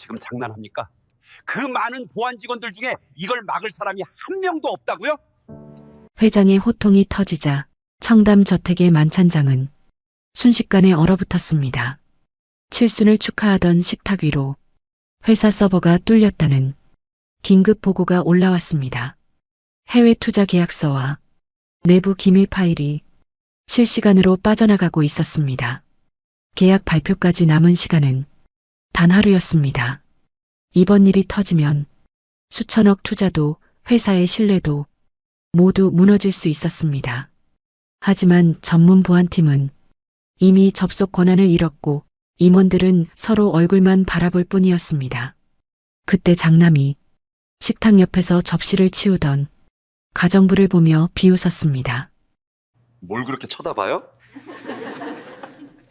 지금 장난합니까? 그 많은 보안 직원들 중에 이걸 막을 사람이 한 명도 없다고요? 회장의 호통이 터지자 청담 저택의 만찬장은 순식간에 얼어붙었습니다. 칠순을 축하하던 식탁 위로 회사 서버가 뚫렸다는 긴급 보고가 올라왔습니다. 해외 투자 계약서와 내부 기밀 파일이 실시간으로 빠져나가고 있었습니다. 계약 발표까지 남은 시간은 단 하루였습니다. 이번 일이 터지면 수천억 투자도 회사의 신뢰도 모두 무너질 수 있었습니다. 하지만 전문 보안팀은 이미 접속 권한을 잃었고 임원들은 서로 얼굴만 바라볼 뿐이었습니다. 그때 장남이 식탁 옆에서 접시를 치우던 가정부를 보며 비웃었습니다. 뭘 그렇게 쳐다봐요?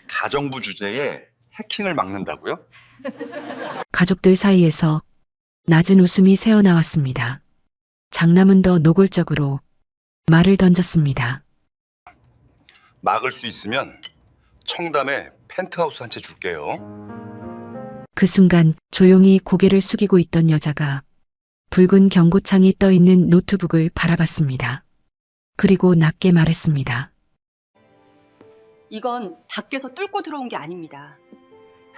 가정부 주제에 해킹을 막는다고요? 가족들 사이에서 낮은 웃음이 새어나왔습니다. 장남은 더 노골적으로 말을 던졌습니다. 막을 수 있으면 청담에 펜트하우스 한 채 줄게요. 그 순간 조용히 고개를 숙이고 있던 여자가 붉은 경고창이 떠 있는 노트북을 바라봤습니다. 그리고 낮게 말했습니다. 이건 밖에서 뚫고 들어온 게 아닙니다.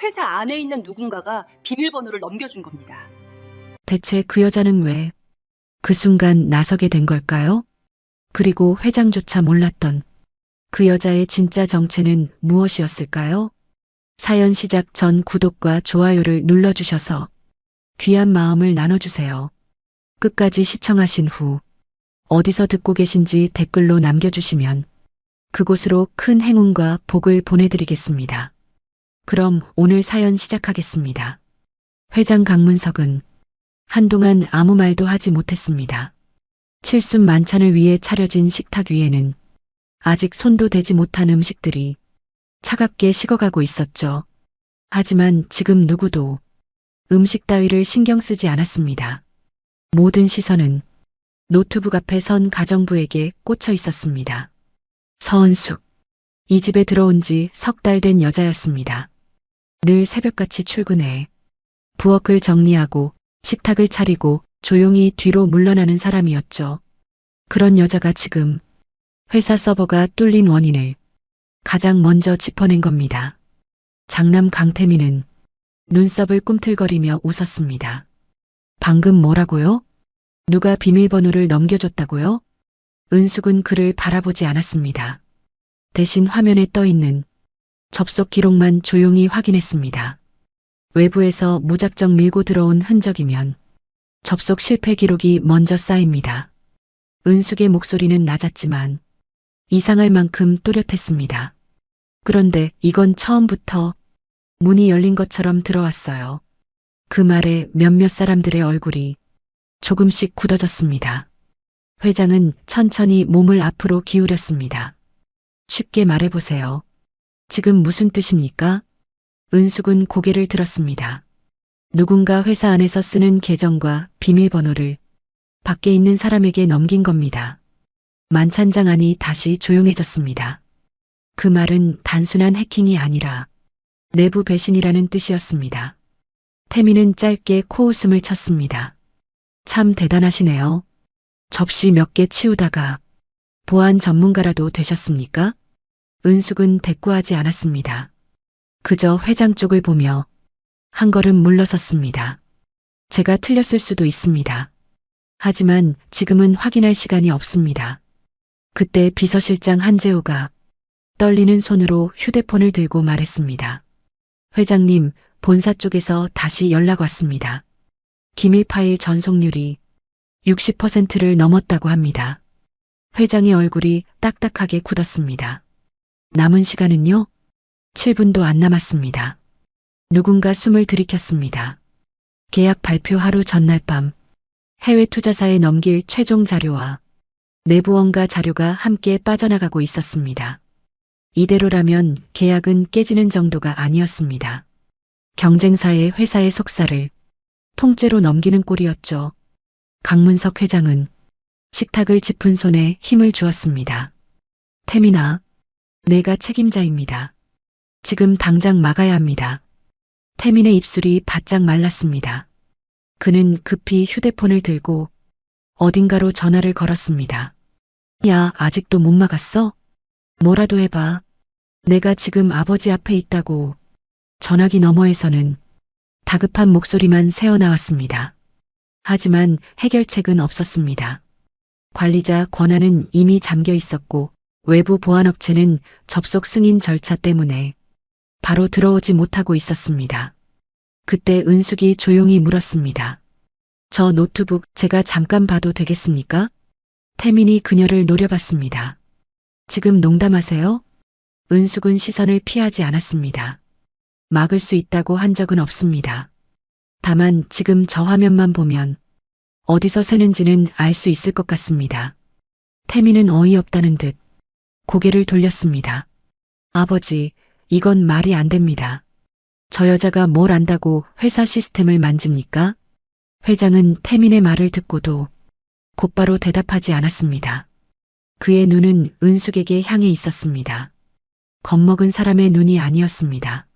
회사 안에 있는 누군가가 비밀번호를 넘겨준 겁니다. 대체 그 여자는 왜 그 순간 나서게 된 걸까요? 그리고 회장조차 몰랐던 그 여자의 진짜 정체는 무엇이었을까요? 사연 시작 전 구독과 좋아요를 눌러주셔서 귀한 마음을 나눠주세요. 끝까지 시청하신 후 어디서 듣고 계신지 댓글로 남겨주시면 그곳으로 큰 행운과 복을 보내드리겠습니다. 그럼 오늘 사연 시작하겠습니다. 회장 강문석은 한동안 아무 말도 하지 못했습니다. 칠순 만찬을 위해 차려진 식탁 위에는 아직 손도 대지 못한 음식들이 차갑게 식어가고 있었죠. 하지만 지금 누구도 음식 따위를 신경 쓰지 않았습니다. 모든 시선은 노트북 앞에 선 가정부에게 꽂혀 있었습니다. 서은숙. 이 집에 들어온 지 석 달 된 여자였습니다. 늘 새벽같이 출근해 부엌을 정리하고 식탁을 차리고 조용히 뒤로 물러나는 사람이었죠. 그런 여자가 지금 회사 서버가 뚫린 원인을 가장 먼저 짚어낸 겁니다. 장남 강태민은 눈썹을 꿈틀거리며 웃었습니다. 방금 뭐라고요? 누가 비밀번호를 넘겨줬다고요? 은숙은 그를 바라보지 않았습니다. 대신 화면에 떠 있는 접속 기록만 조용히 확인했습니다. 외부에서 무작정 밀고 들어온 흔적이면 접속 실패 기록이 먼저 쌓입니다. 은숙의 목소리는 낮았지만 이상할 만큼 또렷했습니다. 그런데 이건 처음부터 문이 열린 것처럼 들어왔어요. 그 말에 몇몇 사람들의 얼굴이 조금씩 굳어졌습니다. 회장은 천천히 몸을 앞으로 기울였습니다. 쉽게 말해보세요. 지금 무슨 뜻입니까? 은숙은 고개를 들었습니다. 누군가 회사 안에서 쓰는 계정과 비밀번호를 밖에 있는 사람에게 넘긴 겁니다. 만찬장 안이 다시 조용해졌습니다. 그 말은 단순한 해킹이 아니라 내부 배신이라는 뜻이었습니다. 태민은 짧게 코웃음을 쳤습니다. 참 대단하시네요. 접시 몇 개 치우다가 보안 전문가라도 되셨습니까? 은숙은 대꾸하지 않았습니다. 그저 회장 쪽을 보며 한 걸음 물러섰습니다. 제가 틀렸을 수도 있습니다. 하지만 지금은 확인할 시간이 없습니다. 그때 비서실장 한재호가 떨리는 손으로 휴대폰을 들고 말했습니다. 회장님, 본사 쪽에서 다시 연락 왔습니다. 기밀 파일 전송률이 60%를 넘었다고 합니다. 회장의 얼굴이 딱딱하게 굳었습니다. 남은 시간은요? 7분도 안 남았습니다. 누군가 숨을 들이켰습니다. 계약 발표 하루 전날 밤 해외 투자사에 넘길 최종 자료와 내부원가 자료가 함께 빠져나가고 있었습니다. 이대로라면 계약은 깨지는 정도가 아니었습니다. 경쟁사의 회사의 속사를 통째로 넘기는 꼴이었죠. 강문석 회장은 식탁을 짚은 손에 힘을 주었습니다. 태민아, 내가 책임자입니다. 지금 당장 막아야 합니다. 태민의 입술이 바짝 말랐습니다. 그는 급히 휴대폰을 들고 어딘가로 전화를 걸었습니다. 야, 아직도 못 막았어? 뭐라도 해봐. 내가 지금 아버지 앞에 있다고. 전화기 너머에서는 다급한 목소리만 새어나왔습니다. 하지만 해결책은 없었습니다. 관리자 권한은 이미 잠겨 있었고 외부 보안업체는 접속 승인 절차 때문에 바로 들어오지 못하고 있었습니다. 그때 은숙이 조용히 물었습니다. 저 노트북 제가 잠깐 봐도 되겠습니까? 태민이 그녀를 노려봤습니다. 지금 농담하세요? 은숙은 시선을 피하지 않았습니다. 막을 수 있다고 한 적은 없습니다. 다만 지금 저 화면만 보면 어디서 새는지는 알 수 있을 것 같습니다. 태민은 어이없다는 듯 고개를 돌렸습니다. 아버지, 이건 말이 안 됩니다. 저 여자가 뭘 안다고 회사 시스템을 만집니까? 회장은 태민의 말을 듣고도 곧바로 대답하지 않았습니다. 그의 눈은 은숙에게 향해 있었습니다. 겁먹은 사람의 눈이 아니었습니다.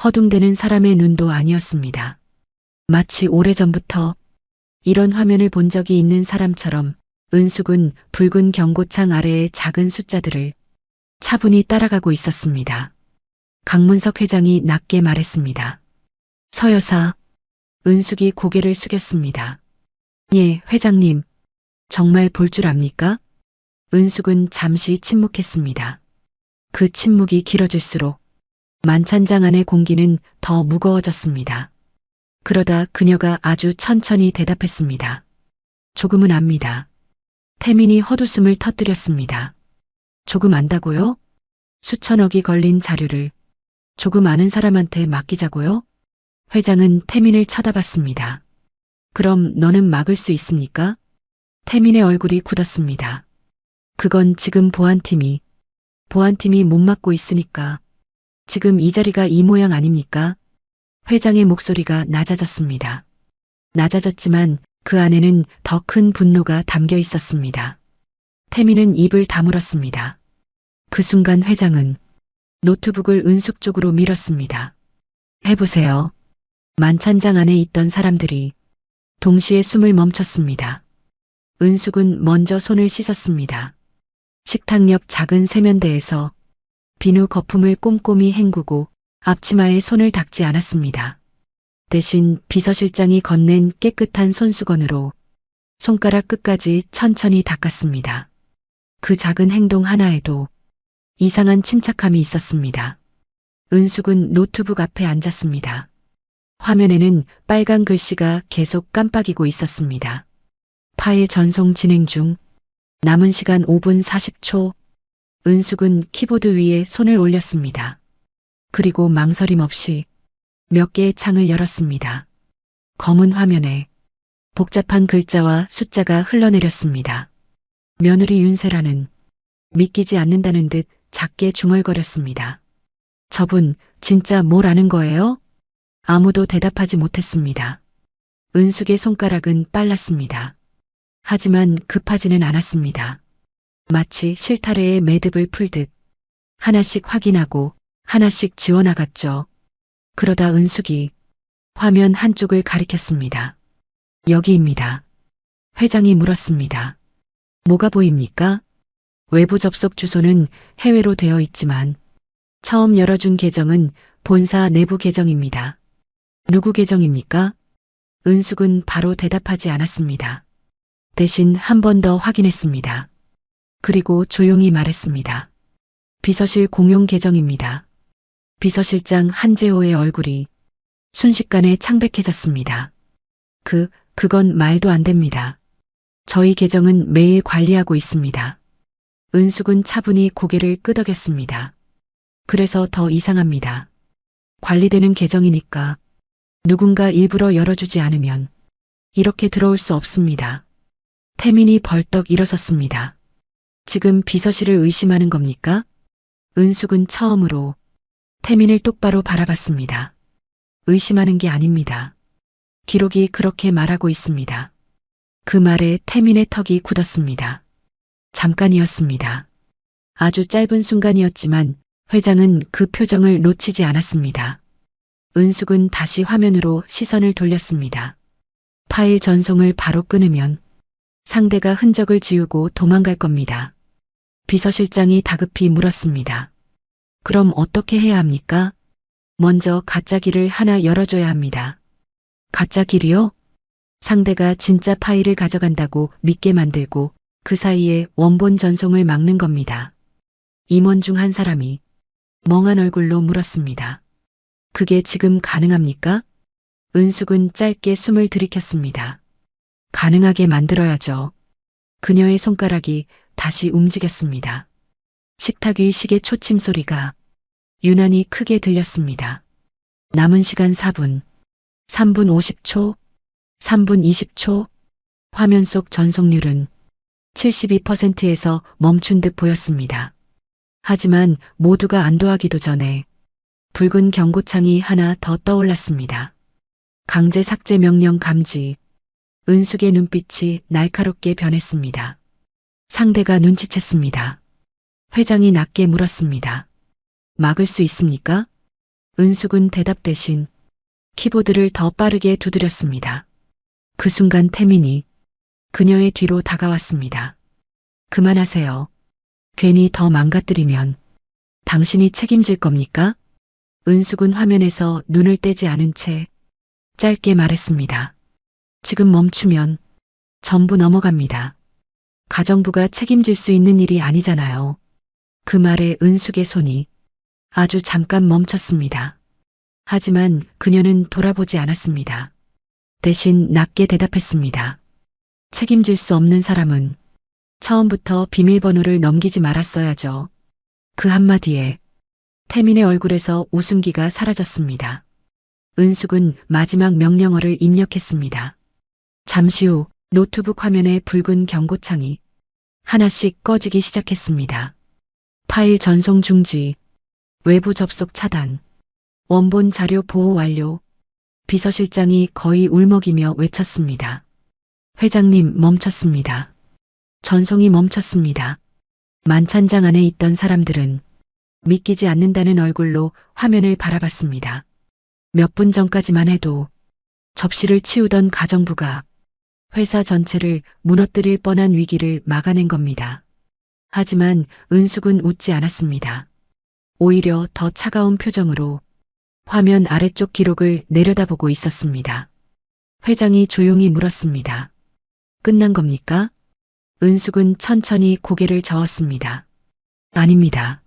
허둥대는 사람의 눈도 아니었습니다. 마치 오래전부터 이런 화면을 본 적이 있는 사람처럼 은숙은 붉은 경고창 아래의 작은 숫자들을 차분히 따라가고 있었습니다. 강문석 회장이 낮게 말했습니다. 서 여사. 은숙이 고개를 숙였습니다. 예, 회장님. 정말 볼 줄 압니까? 은숙은 잠시 침묵했습니다. 그 침묵이 길어질수록 만찬장 안의 공기는 더 무거워졌습니다. 그러다 그녀가 아주 천천히 대답했습니다. 조금은 압니다. 태민이 헛웃음을 터뜨렸습니다. 조금 안다고요? 수천억이 걸린 자료를 조금 아는 사람한테 맡기자고요? 회장은 태민을 쳐다봤습니다. 그럼 너는 막을 수 있습니까? 태민의 얼굴이 굳었습니다. 그건 지금 보안팀이 못 막고 있으니까. 지금 이 자리가 이 모양 아닙니까? 회장의 목소리가 낮아졌습니다. 낮아졌지만 그 안에는 더 큰 분노가 담겨 있었습니다. 태민은 입을 다물었습니다. 그 순간 회장은 노트북을 은숙 쪽으로 밀었습니다. 해보세요. 만찬장 안에 있던 사람들이 동시에 숨을 멈췄습니다. 은숙은 먼저 손을 씻었습니다. 식탁 옆 작은 세면대에서 비누 거품을 꼼꼼히 헹구고 앞치마에 손을 닦지 않았습니다. 대신 비서실장이 건넨 깨끗한 손수건으로 손가락 끝까지 천천히 닦았습니다. 그 작은 행동 하나에도 이상한 침착함이 있었습니다. 은숙은 노트북 앞에 앉았습니다. 화면에는 빨간 글씨가 계속 깜빡이고 있었습니다. 파일 전송 진행 중. 남은 시간 5분 40초. 은숙은 키보드 위에 손을 올렸습니다. 그리고 망설임 없이 몇 개의 창을 열었습니다. 검은 화면에 복잡한 글자와 숫자가 흘러내렸습니다. 며느리 윤세라는 믿기지 않는다는 듯 작게 중얼거렸습니다. 저분 진짜 뭘 아는 거예요? 아무도 대답하지 못했습니다. 은숙의 손가락은 빨랐습니다. 하지만 급하지는 않았습니다. 마치 실타래에 매듭을 풀듯 하나씩 확인하고 하나씩 지워나갔죠. 그러다 은숙이 화면 한쪽을 가리켰습니다. 여기입니다. 회장이 물었습니다. 뭐가 보입니까? 외부 접속 주소는 해외로 되어 있지만 처음 열어준 계정은 본사 내부 계정입니다. 누구 계정입니까? 은숙은 바로 대답하지 않았습니다. 대신 한 번 더 확인했습니다. 그리고 조용히 말했습니다. 비서실 공용 계정입니다. 비서실장 한재호의 얼굴이 순식간에 창백해졌습니다. 그건 말도 안 됩니다. 저희 계정은 매일 관리하고 있습니다. 은숙은 차분히 고개를 끄덕였습니다. 그래서 더 이상합니다. 관리되는 계정이니까 누군가 일부러 열어주지 않으면 이렇게 들어올 수 없습니다. 태민이 벌떡 일어섰습니다. 지금 비서실을 의심하는 겁니까? 은숙은 처음으로 태민을 똑바로 바라봤습니다. 의심하는 게 아닙니다. 기록이 그렇게 말하고 있습니다. 그 말에 태민의 턱이 굳었습니다. 잠깐이었습니다. 아주 짧은 순간이었지만 회장은 그 표정을 놓치지 않았습니다. 은숙은 다시 화면으로 시선을 돌렸습니다. 파일 전송을 바로 끊으면 상대가 흔적을 지우고 도망갈 겁니다. 비서실장이 다급히 물었습니다. 그럼 어떻게 해야 합니까? 먼저 가짜기를 하나 열어줘야 합니다. 가짜길이요? 상대가 진짜 파일을 가져간다고 믿게 만들고 그 사이에 원본 전송을 막는 겁니다. 임원 중 한 사람이 멍한 얼굴로 물었습니다. 그게 지금 가능합니까? 은숙은 짧게 숨을 들이켰습니다. 가능하게 만들어야죠. 그녀의 손가락이 다시 움직였습니다. 식탁 위 시계 초침 소리가 유난히 크게 들렸습니다. 남은 시간 4분, 3분 50초, 3분 20초, 화면 속 전송률은 72%에서 멈춘 듯 보였습니다. 하지만 모두가 안도하기도 전에 붉은 경고창이 하나 더 떠올랐습니다. 강제 삭제 명령 감지. 은숙의 눈빛이 날카롭게 변했습니다. 상대가 눈치챘습니다. 회장이 낮게 물었습니다. 막을 수 있습니까? 은숙은 대답 대신 키보드를 더 빠르게 두드렸습니다. 그 순간 태민이 그녀의 뒤로 다가왔습니다. 그만하세요. 괜히 더 망가뜨리면 당신이 책임질 겁니까? 은숙은 화면에서 눈을 떼지 않은 채 짧게 말했습니다. 지금 멈추면 전부 넘어갑니다. 가정부가 책임질 수 있는 일이 아니잖아요. 그 말에 은숙의 손이 아주 잠깐 멈췄습니다. 하지만 그녀는 돌아보지 않았습니다. 대신 낮게 대답했습니다. 책임질 수 없는 사람은 처음부터 비밀번호를 넘기지 말았어야죠. 그 한마디에 태민의 얼굴에서 웃음기가 사라졌습니다. 은숙은 마지막 명령어를 입력했습니다. 잠시 후 노트북 화면에 붉은 경고창이 하나씩 꺼지기 시작했습니다. 파일 전송 중지, 외부 접속 차단, 원본 자료 보호 완료. 비서실장이 거의 울먹이며 외쳤습니다. 회장님 멈췄습니다. 전송이 멈췄습니다. 만찬장 안에 있던 사람들은 믿기지 않는다는 얼굴로 화면을 바라봤습니다. 몇 분 전까지만 해도 접시를 치우던 가정부가 회사 전체를 무너뜨릴 뻔한 위기를 막아낸 겁니다. 하지만 은숙은 웃지 않았습니다. 오히려 더 차가운 표정으로 화면 아래쪽 기록을 내려다보고 있었습니다. 회장이 조용히 물었습니다. 끝난 겁니까? 은숙은 천천히 고개를 저었습니다. 아닙니다.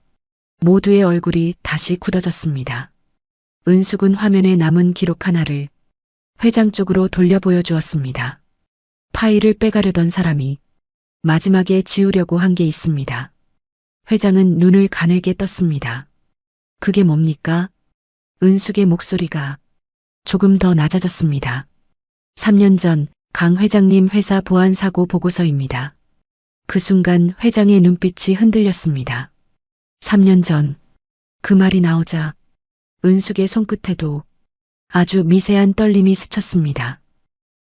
모두의 얼굴이 다시 굳어졌습니다. 은숙은 화면에 남은 기록 하나를 회장 쪽으로 돌려 보여주었습니다. 파일을 빼가려던 사람이 마지막에 지우려고 한 게 있습니다. 회장은 눈을 가늘게 떴습니다. 그게 뭡니까? 은숙의 목소리가 조금 더 낮아졌습니다. 3년 전 강 회장님 회사 보안 사고 보고서입니다. 그 순간 회장의 눈빛이 흔들렸습니다. 3년 전 그 말이 나오자 은숙의 손끝에도 아주 미세한 떨림이 스쳤습니다.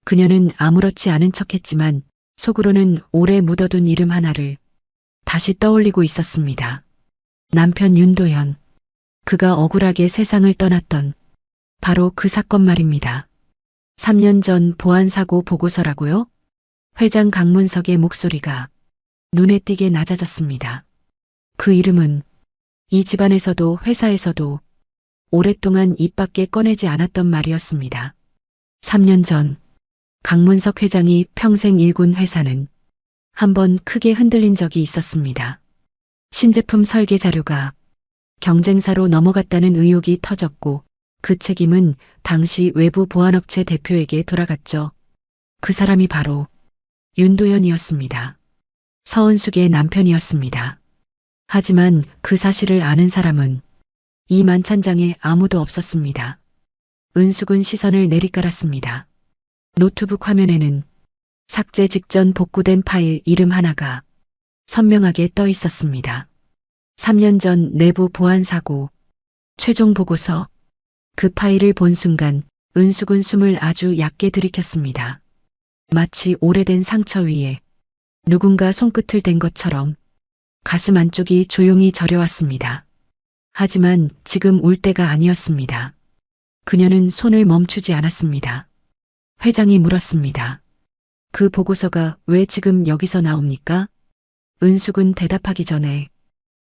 그녀는 아무렇지 않은 척했지만 속으로는 오래 묻어둔 이름 하나를 다시 떠올리고 있었습니다. 남편 윤도현. 그가 억울하게 세상을 떠났던 바로 그 사건 말입니다. 3년 전 보안사고 보고서라고요? 회장 강문석의 목소리가 눈에 띄게 낮아졌습니다. 그 이름은 이 집안에서도 회사에서도 오랫동안 입 밖에 꺼내지 않았던 말이었습니다. 3년 전 강문석 회장이 평생 일군 회사는 한번 크게 흔들린 적이 있었습니다. 신제품 설계 자료가 경쟁사로 넘어갔다는 의혹이 터졌고 그 책임은 당시 외부 보안업체 대표에게 돌아갔죠. 그 사람이 바로 윤도현이었습니다. 서은숙의 남편이었습니다. 하지만 그 사실을 아는 사람은 이 만찬장에 아무도 없었습니다. 은숙은 시선을 내리깔았습니다. 노트북 화면에는 삭제 직전 복구된 파일 이름 하나가 선명하게 떠 있었습니다. 3년 전 내부 보안 사고, 최종 보고서. 그 파일을 본 순간 은숙은 숨을 아주 얕게 들이켰습니다. 마치 오래된 상처 위에 누군가 손끝을 댄 것처럼 가슴 안쪽이 조용히 저려왔습니다. 하지만 지금 울 때가 아니었습니다. 그녀는 손을 멈추지 않았습니다. 회장이 물었습니다. 그 보고서가 왜 지금 여기서 나옵니까? 은숙은 대답하기 전에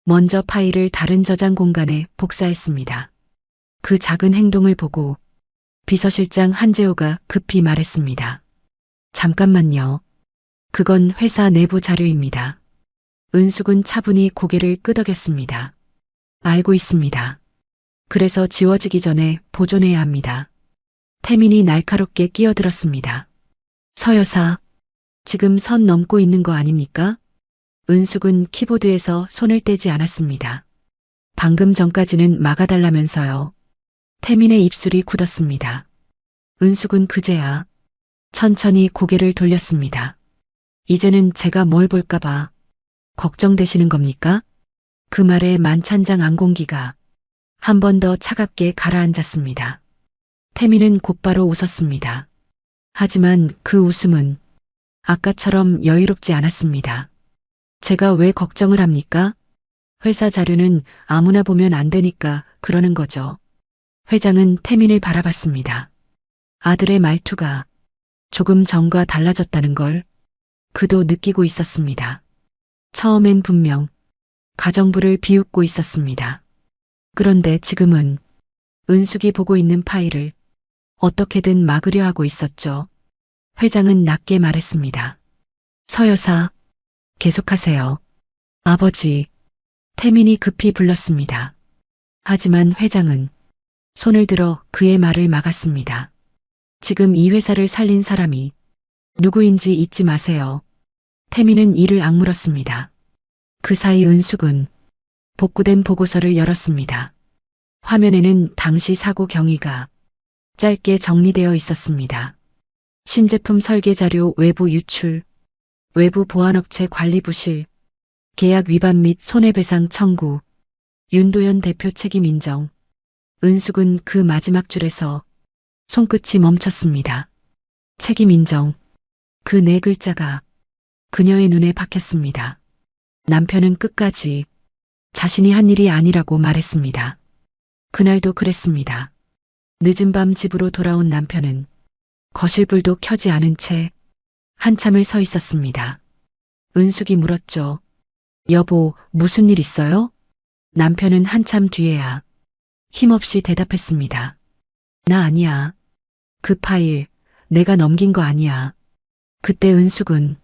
먼저 파일을 다른 저장 공간에 복사했습니다. 그 작은 행동을 보고 비서실장 한재호가 급히 말했습니다. 잠깐만요. 그건 회사 내부 자료입니다. 은숙은 차분히 고개를 끄덕였습니다. 알고 있습니다. 그래서 지워지기 전에 보존해야 합니다. 태민이 날카롭게 끼어들었습니다. 서 여사, 지금 선 넘고 있는 거 아닙니까? 은숙은 키보드에서 손을 떼지 않았습니다. 방금 전까지는 막아달라면서요. 태민의 입술이 굳었습니다. 은숙은 그제야 천천히 고개를 돌렸습니다. 이제는 제가 뭘 볼까봐 걱정되시는 겁니까? 그 말에 만찬장 안공기가 한 번 더 차갑게 가라앉았습니다. 태민은 곧바로 웃었습니다. 하지만 그 웃음은 아까처럼 여유롭지 않았습니다. 제가 왜 걱정을 합니까? 회사 자료는 아무나 보면 안 되니까 그러는 거죠. 회장은 태민을 바라봤습니다. 아들의 말투가 조금 전과 달라졌다는 걸 그도 느끼고 있었습니다. 처음엔 분명 가정부를 비웃고 있었습니다. 그런데 지금은 은숙이 보고 있는 파일을 어떻게든 막으려 하고 있었죠. 회장은 낮게 말했습니다. 서 여사, 계속하세요. 아버지, 태민이 급히 불렀습니다. 하지만 회장은 손을 들어 그의 말을 막았습니다. 지금 이 회사를 살린 사람이 누구인지 잊지 마세요. 태민은 이를 악물었습니다. 그 사이 은숙은 복구된 보고서를 열었습니다. 화면에는 당시 사고 경위가 짧게 정리되어 있었습니다. 신제품 설계 자료 외부 유출, 외부 보안업체 관리 부실, 계약 위반 및 손해배상 청구, 윤도현 대표 책임 인정. 은숙은 그 마지막 줄에서 손끝이 멈췄습니다. 책임 인정. 그 네 글자가 그녀의 눈에 박혔습니다. 남편은 끝까지 자신이 한 일이 아니라고 말했습니다. 그날도 그랬습니다. 늦은 밤 집으로 돌아온 남편은 거실불도 켜지 않은 채 한참을 서 있었습니다. 은숙이 물었죠. 여보, 무슨 일 있어요? 남편은 한참 뒤에야 힘없이 대답했습니다. 나 아니야. 그 파일 내가 넘긴 거 아니야. 그때 은숙은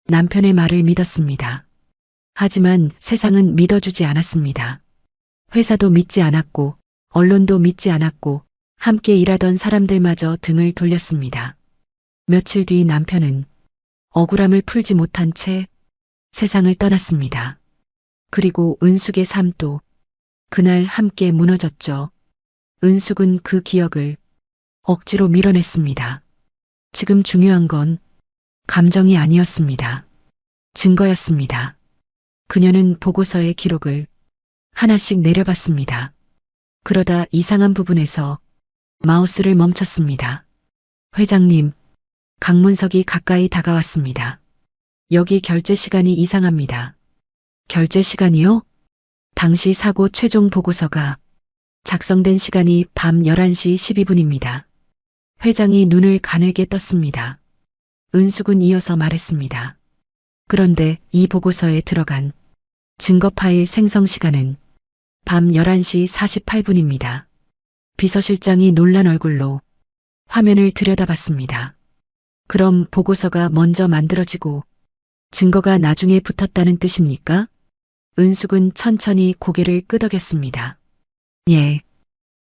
남편의 말을 믿었습니다. 하지만 세상은 믿어주지 않았습니다. 회사도 믿지 않았고 언론도 믿지 않았고 함께 일하던 사람들마저 등을 돌렸습니다. 며칠 뒤 남편은 억울함을 풀지 못한 채 세상을 떠났습니다. 그리고 은숙의 삶도 그날 함께 무너졌죠. 은숙은 그 기억을 억지로 밀어냈습니다. 지금 중요한 건 감정이 아니었습니다. 증거였습니다. 그녀는 보고서의 기록을 하나씩 내려봤습니다. 그러다 이상한 부분에서 마우스를 멈췄습니다. 회장님, 강문석이 가까이 다가왔습니다. 여기 결제 시간이 이상합니다. 결제 시간이요? 당시 사고 최종 보고서가 작성된 시간이 밤 11시 12분입니다. 회장이 눈을 가늘게 떴습니다. 은숙은 이어서 말했습니다. 그런데 이 보고서에 들어간 증거 파일 생성 시간은 밤 11시 48분입니다. 비서실장이 놀란 얼굴로 화면을 들여다봤습니다. 그럼 보고서가 먼저 만들어지고 증거가 나중에 붙었다는 뜻입니까? 은숙은 천천히 고개를 끄덕였습니다. 예,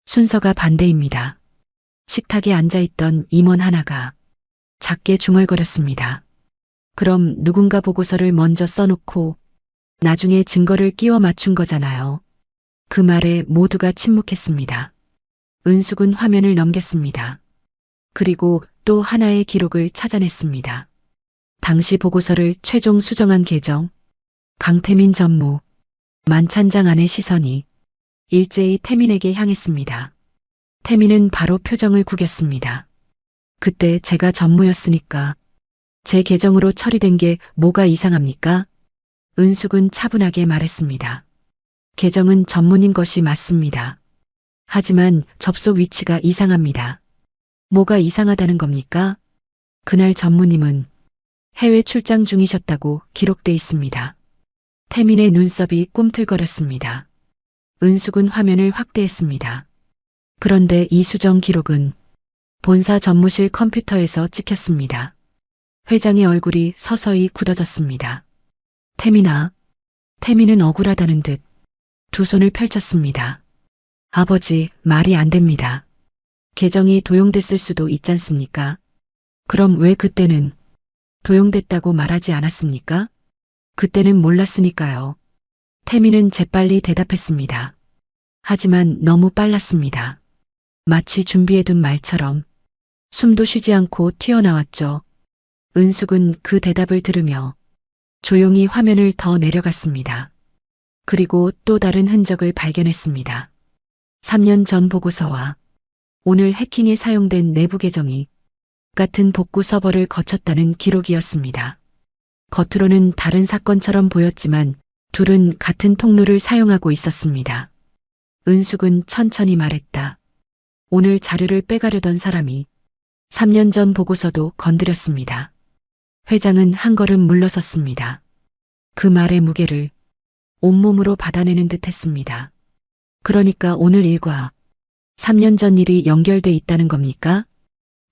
순서가 반대입니다. 식탁에 앉아있던 임원 하나가 작게 중얼거렸습니다. 그럼 누군가 보고서를 먼저 써놓고 나중에 증거를 끼워 맞춘 거잖아요. 그 말에 모두가 침묵했습니다. 은숙은 화면을 넘겼습니다. 그리고 또 하나의 기록을 찾아냈습니다. 당시 보고서를 최종 수정한 계정, 강태민 전무, 만찬장 안의 시선이 일제히 태민에게 향했습니다. 태민은 바로 표정을 구겼습니다. 그때 제가 전무였으니까 제 계정으로 처리된 게 뭐가 이상합니까? 은숙은 차분하게 말했습니다. 계정은 전무님 것이 맞습니다. 하지만 접속 위치가 이상합니다. 뭐가 이상하다는 겁니까? 그날 전무님은 해외 출장 중이셨다고 기록돼 있습니다. 태민의 눈썹이 꿈틀거렸습니다. 은숙은 화면을 확대했습니다. 그런데 이 수정 기록은 본사 전무실 컴퓨터에서 찍혔습니다. 회장의 얼굴이 서서히 굳어졌습니다. 태민아, 태민은 억울하다는 듯 두 손을 펼쳤습니다. 아버지, 말이 안 됩니다. 계정이 도용됐을 수도 있잖습니까? 그럼 왜 그때는 도용됐다고 말하지 않았습니까? 그때는 몰랐으니까요. 태민은 재빨리 대답했습니다. 하지만 너무 빨랐습니다. 마치 준비해둔 말처럼 숨도 쉬지 않고 튀어나왔죠. 은숙은 그 대답을 들으며 조용히 화면을 더 내려갔습니다. 그리고 또 다른 흔적을 발견했습니다. 3년 전 보고서와 오늘 해킹에 사용된 내부 계정이 같은 복구 서버를 거쳤다는 기록이었습니다. 겉으로는 다른 사건처럼 보였지만 둘은 같은 통로를 사용하고 있었습니다. 은숙은 천천히 말했다. 오늘 자료를 빼가려던 사람이 3년 전 보고서도 건드렸습니다. 회장은 한 걸음 물러섰습니다. 그 말의 무게를 온몸으로 받아내는 듯 했습니다. 그러니까 오늘 일과 3년 전 일이 연결돼 있다는 겁니까?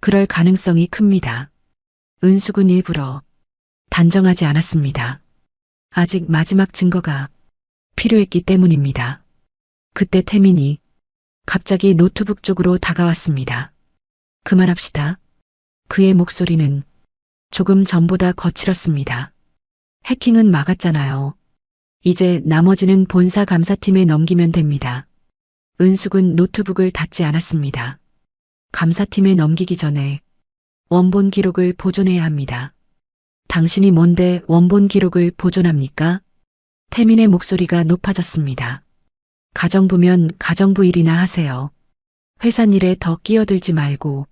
그럴 가능성이 큽니다. 은숙은 일부러 단정하지 않았습니다. 아직 마지막 증거가 필요했기 때문입니다. 그때 태민이 갑자기 노트북 쪽으로 다가왔습니다. 그만합시다. 그의 목소리는 조금 전보다 거칠었습니다. 해킹은 막았잖아요. 이제 나머지는 본사 감사팀에 넘기면 됩니다. 은숙은 노트북을 닫지 않았습니다. 감사팀에 넘기기 전에 원본 기록을 보존해야 합니다. 당신이 뭔데 원본 기록을 보존합니까? 태민의 목소리가 높아졌습니다. 가정부면 가정부 일이나 하세요. 회사 일에 더 끼어들지 말고.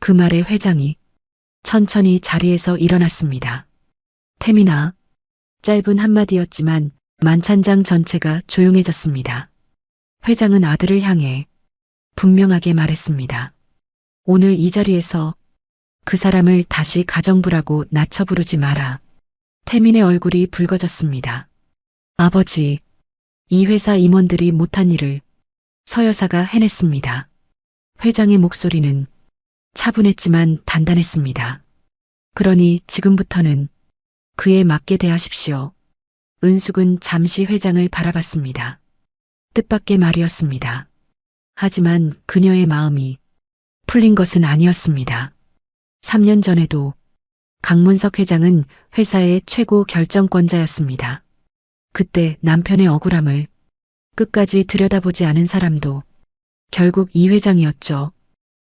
그 말에 회장이 천천히 자리에서 일어났습니다. 태민아, 짧은 한마디였지만 만찬장 전체가 조용해졌습니다. 회장은 아들을 향해 분명하게 말했습니다. 오늘 이 자리에서 그 사람을 다시 가정부라고 낮춰 부르지 마라. 태민의 얼굴이 붉어졌습니다. 아버지, 이 회사 임원들이 못한 일을 서 여사가 해냈습니다. 회장의 목소리는 차분했지만 단단했습니다. 그러니 지금부터는 그에 맞게 대하십시오. 은숙은 잠시 회장을 바라봤습니다. 뜻밖의 말이었습니다. 하지만 그녀의 마음이 풀린 것은 아니었습니다. 3년 전에도 강문석 회장은 회사의 최고 결정권자였습니다. 그때 남편의 억울함을 끝까지 들여다보지 않은 사람도 결국 이 회장이었죠.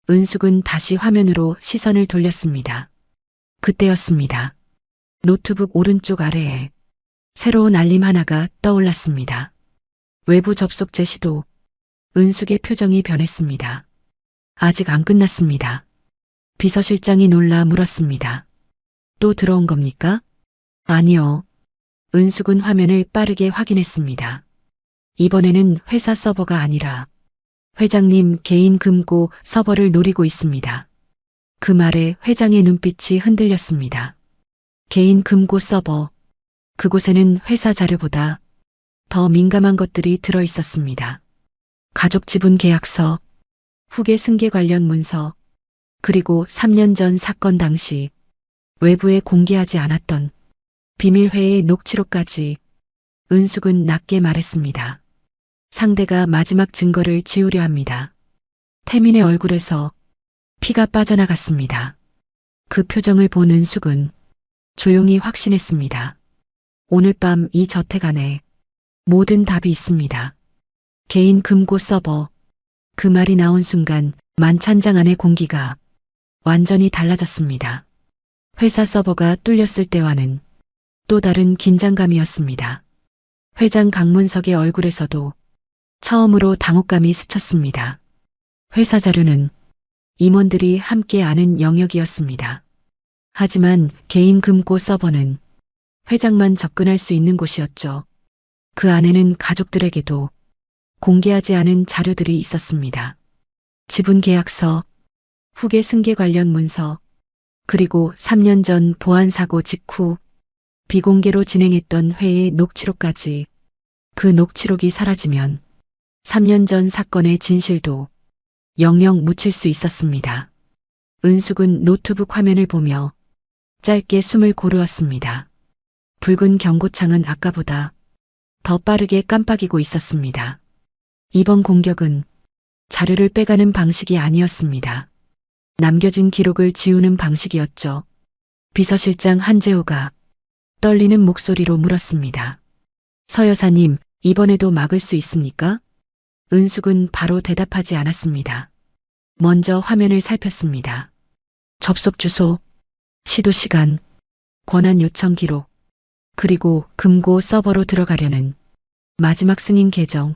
은숙은 다시 화면으로 시선을 돌렸습니다. 그때였습니다. 노트북 오른쪽 아래에 새로운 알림 하나가 떠올랐습니다. 외부 접속 제시도. 은숙의 표정이 변했습니다. 아직 안 끝났습니다. 비서실장이 놀라 물었습니다. 또 들어온 겁니까? 아니요. 은숙은 화면을 빠르게 확인했습니다. 이번에는 회사 서버가 아니라 회장님 개인 금고 서버를 노리고 있습니다. 그 말에 회장의 눈빛이 흔들렸습니다. 개인 금고 서버. 그곳에는 회사 자료보다 더 민감한 것들이 들어 있었습니다. 가족 지분 계약서, 후계 승계 관련 문서, 그리고 3년 전 사건 당시 외부에 공개하지 않았던 비밀회의 녹취록까지. 은숙은 낮게 말했습니다. 상대가 마지막 증거를 지우려 합니다. 태민의 얼굴에서 피가 빠져나갔습니다. 그 표정을 본 은숙은 조용히 확신했습니다. 오늘 밤 이 저택 안에 모든 답이 있습니다. 개인 금고 서버. 그 말이 나온 순간 만찬장 안의 공기가 완전히 달라졌습니다. 회사 서버가 뚫렸을 때와는 또 다른 긴장감이었습니다. 회장 강문석의 얼굴에서도 처음으로 당혹감이 스쳤습니다. 회사 자료는 임원들이 함께 아는 영역이었습니다. 하지만 개인 금고 서버는 회장만 접근할 수 있는 곳이었죠. 그 안에는 가족들에게도 공개하지 않은 자료들이 있었습니다. 지분 계약서, 후계 승계 관련 문서, 그리고 3년 전 보안 사고 직후 비공개로 진행했던 회의 녹취록까지. 그 녹취록이 사라지면 3년 전 사건의 진실도 영영 묻힐 수 있었습니다. 은숙은 노트북 화면을 보며 짧게 숨을 고르었습니다. 붉은 경고창은 아까보다 더 빠르게 깜빡이고 있었습니다. 이번 공격은 자료를 빼가는 방식이 아니었습니다. 남겨진 기록을 지우는 방식이었죠. 비서실장 한재호가 떨리는 목소리로 물었습니다. 서 여사님, 이번에도 막을 수 있습니까? 은숙은 바로 대답하지 않았습니다. 먼저 화면을 살폈습니다. 접속 주소, 시도 시간, 권한 요청 기록, 그리고 금고 서버로 들어가려는 마지막 승인 계정.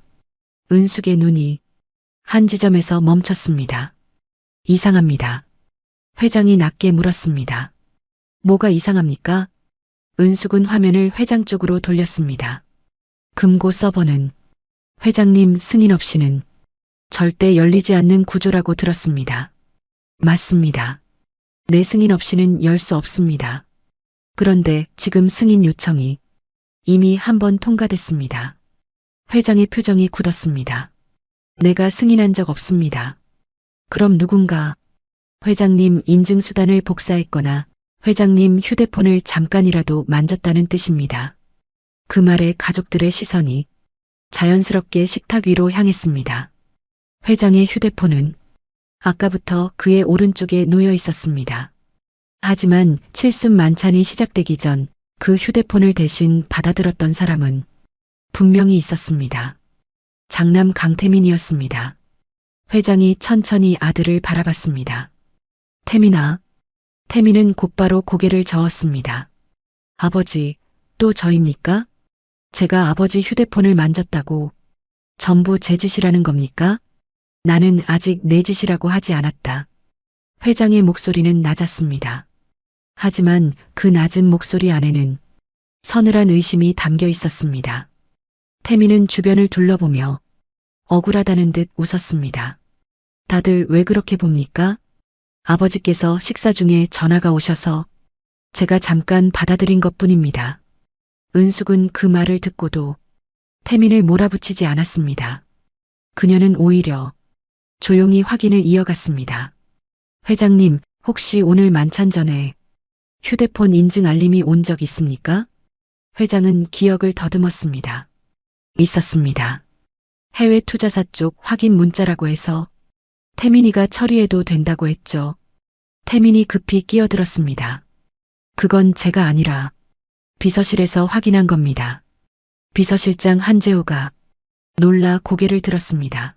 은숙의 눈이 한 지점에서 멈췄습니다. 이상합니다. 회장이 낮게 물었습니다. 뭐가 이상합니까? 은숙은 화면을 회장 쪽으로 돌렸습니다. 금고 서버는 회장님 승인 없이는 절대 열리지 않는 구조라고 들었습니다. 맞습니다. 내 승인 없이는 열 수 없습니다. 그런데 지금 승인 요청이 이미 한 번 통과됐습니다. 회장의 표정이 굳었습니다. 내가 승인한 적 없습니다. 그럼 누군가 회장님 인증수단을 복사했거나 회장님 휴대폰을 잠깐이라도 만졌다는 뜻입니다. 그 말에 가족들의 시선이 자연스럽게 식탁 위로 향했습니다. 회장의 휴대폰은 아까부터 그의 오른쪽에 놓여 있었습니다. 하지만 칠순만찬이 시작되기 전 그 휴대폰을 대신 받아들었던 사람은 분명히 있었습니다. 장남 강태민이었습니다. 회장이 천천히 아들을 바라봤습니다. 태민아. 태민은 곧바로 고개를 저었습니다. 아버지, 또 저입니까? 제가 아버지 휴대폰을 만졌다고 전부 제 짓이라는 겁니까? 나는 아직 내 짓이라고 하지 않았다. 회장의 목소리는 낮았습니다. 하지만 그 낮은 목소리 안에는 서늘한 의심이 담겨 있었습니다. 태민은 주변을 둘러보며 억울하다는 듯 웃었습니다. 다들 왜 그렇게 봅니까? 아버지께서 식사 중에 전화가 오셔서 제가 잠깐 받아들인 것뿐입니다. 은숙은 그 말을 듣고도 태민을 몰아붙이지 않았습니다. 그녀는 오히려 조용히 확인을 이어갔습니다. 회장님, 혹시 오늘 만찬 전에 휴대폰 인증 알림이 온 적 있습니까? 회장은 기억을 더듬었습니다. 있었습니다. 해외 투자사 쪽 확인 문자라고 해서 태민이가 처리해도 된다고 했죠. 태민이 급히 끼어들었습니다. 그건 제가 아니라 비서실에서 확인한 겁니다. 비서실장 한재호가 놀라 고개를 들었습니다.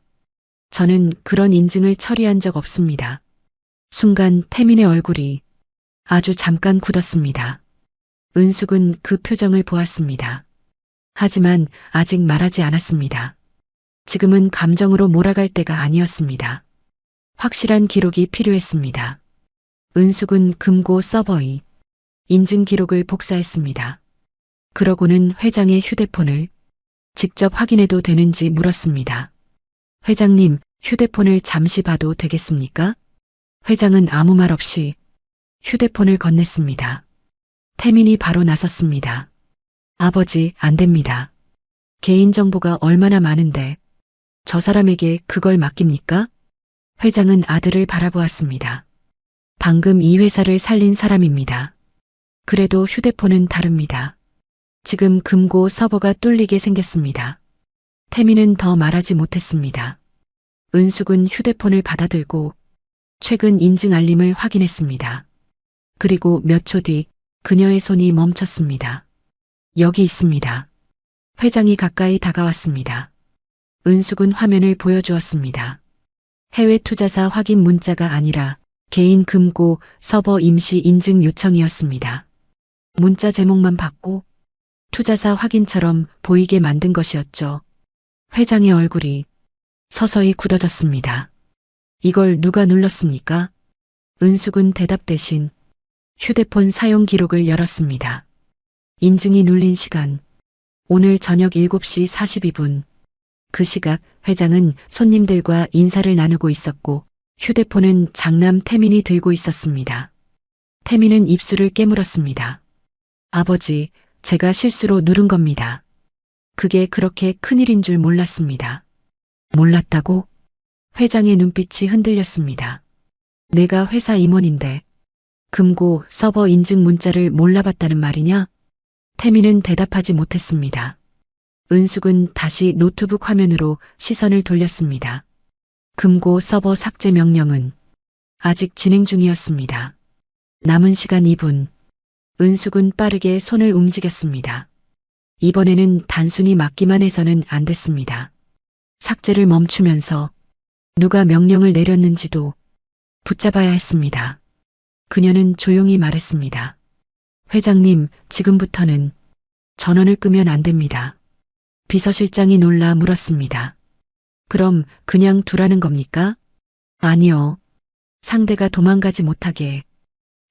저는 그런 인증을 처리한 적 없습니다. 순간 태민의 얼굴이 아주 잠깐 굳었습니다. 은숙은 그 표정을 보았습니다. 하지만 아직 말하지 않았습니다. 지금은 감정으로 몰아갈 때가 아니었습니다. 확실한 기록이 필요했습니다. 은숙은 금고 서버의 인증 기록을 복사했습니다. 그러고는 회장의 휴대폰을 직접 확인해도 되는지 물었습니다. 회장님, 휴대폰을 잠시 봐도 되겠습니까? 회장은 아무 말 없이 휴대폰을 건넸습니다. 태민이 바로 나섰습니다. 아버지, 안 됩니다. 개인정보가 얼마나 많은데 저 사람에게 그걸 맡깁니까? 회장은 아들을 바라보았습니다. 방금 이 회사를 살린 사람입니다. 그래도 휴대폰은 다릅니다. 지금 금고 서버가 뚫리게 생겼습니다. 태민은 더 말하지 못했습니다. 은숙은 휴대폰을 받아들고 최근 인증 알림을 확인했습니다. 그리고 몇 초 뒤 그녀의 손이 멈췄습니다. 여기 있습니다. 회장이 가까이 다가왔습니다. 은숙은 화면을 보여주었습니다. 해외 투자사 확인 문자가 아니라 개인 금고 서버 임시 인증 요청이었습니다. 문자 제목만 받고 투자사 확인처럼 보이게 만든 것이었죠. 회장의 얼굴이 서서히 굳어졌습니다. 이걸 누가 눌렀습니까? 은숙은 대답 대신 휴대폰 사용 기록을 열었습니다. 인증이 눌린 시간, 오늘 저녁 7시 42분. 그 시각 회장은 손님들과 인사를 나누고 있었고 휴대폰은 장남 태민이 들고 있었습니다. 태민은 입술을 깨물었습니다. 아버지, 제가 실수로 누른 겁니다. 그게 그렇게 큰일인 줄 몰랐습니다. 몰랐다고? 회장의 눈빛이 흔들렸습니다. 내가 회사 임원인데 금고 서버 인증 문자를 몰라봤다는 말이냐? 태민은 대답하지 못했습니다. 은숙은 다시 노트북 화면으로 시선을 돌렸습니다. 금고 서버 삭제 명령은 아직 진행 중이었습니다. 남은 시간 2분. 은숙은 빠르게 손을 움직였습니다. 이번에는 단순히 막기만 해서는 안 됐습니다. 삭제를 멈추면서 누가 명령을 내렸는지도 붙잡아야 했습니다. 그녀는 조용히 말했습니다. 회장님, 지금부터는 전원을 끄면 안 됩니다. 비서실장이 놀라 물었습니다. 그럼 그냥 두라는 겁니까? 아니요. 상대가 도망가지 못하게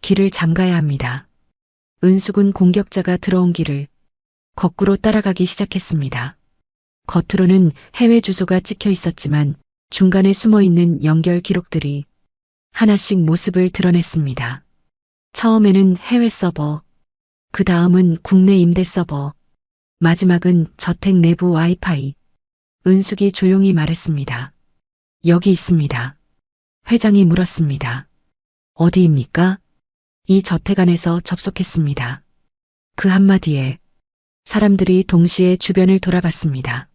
길을 잠가야 합니다. 은숙은 공격자가 들어온 길을 거꾸로 따라가기 시작했습니다. 겉으로는 해외 주소가 찍혀 있었지만 중간에 숨어 있는 연결 기록들이 하나씩 모습을 드러냈습니다. 처음에는 해외 서버, 그 다음은 국내 임대 서버, 마지막은 저택 내부 와이파이. 은숙이 조용히 말했습니다. 여기 있습니다. 회장이 물었습니다. 어디입니까? 이 저택 안에서 접속했습니다. 그 한마디에 사람들이 동시에 주변을 돌아봤습니다.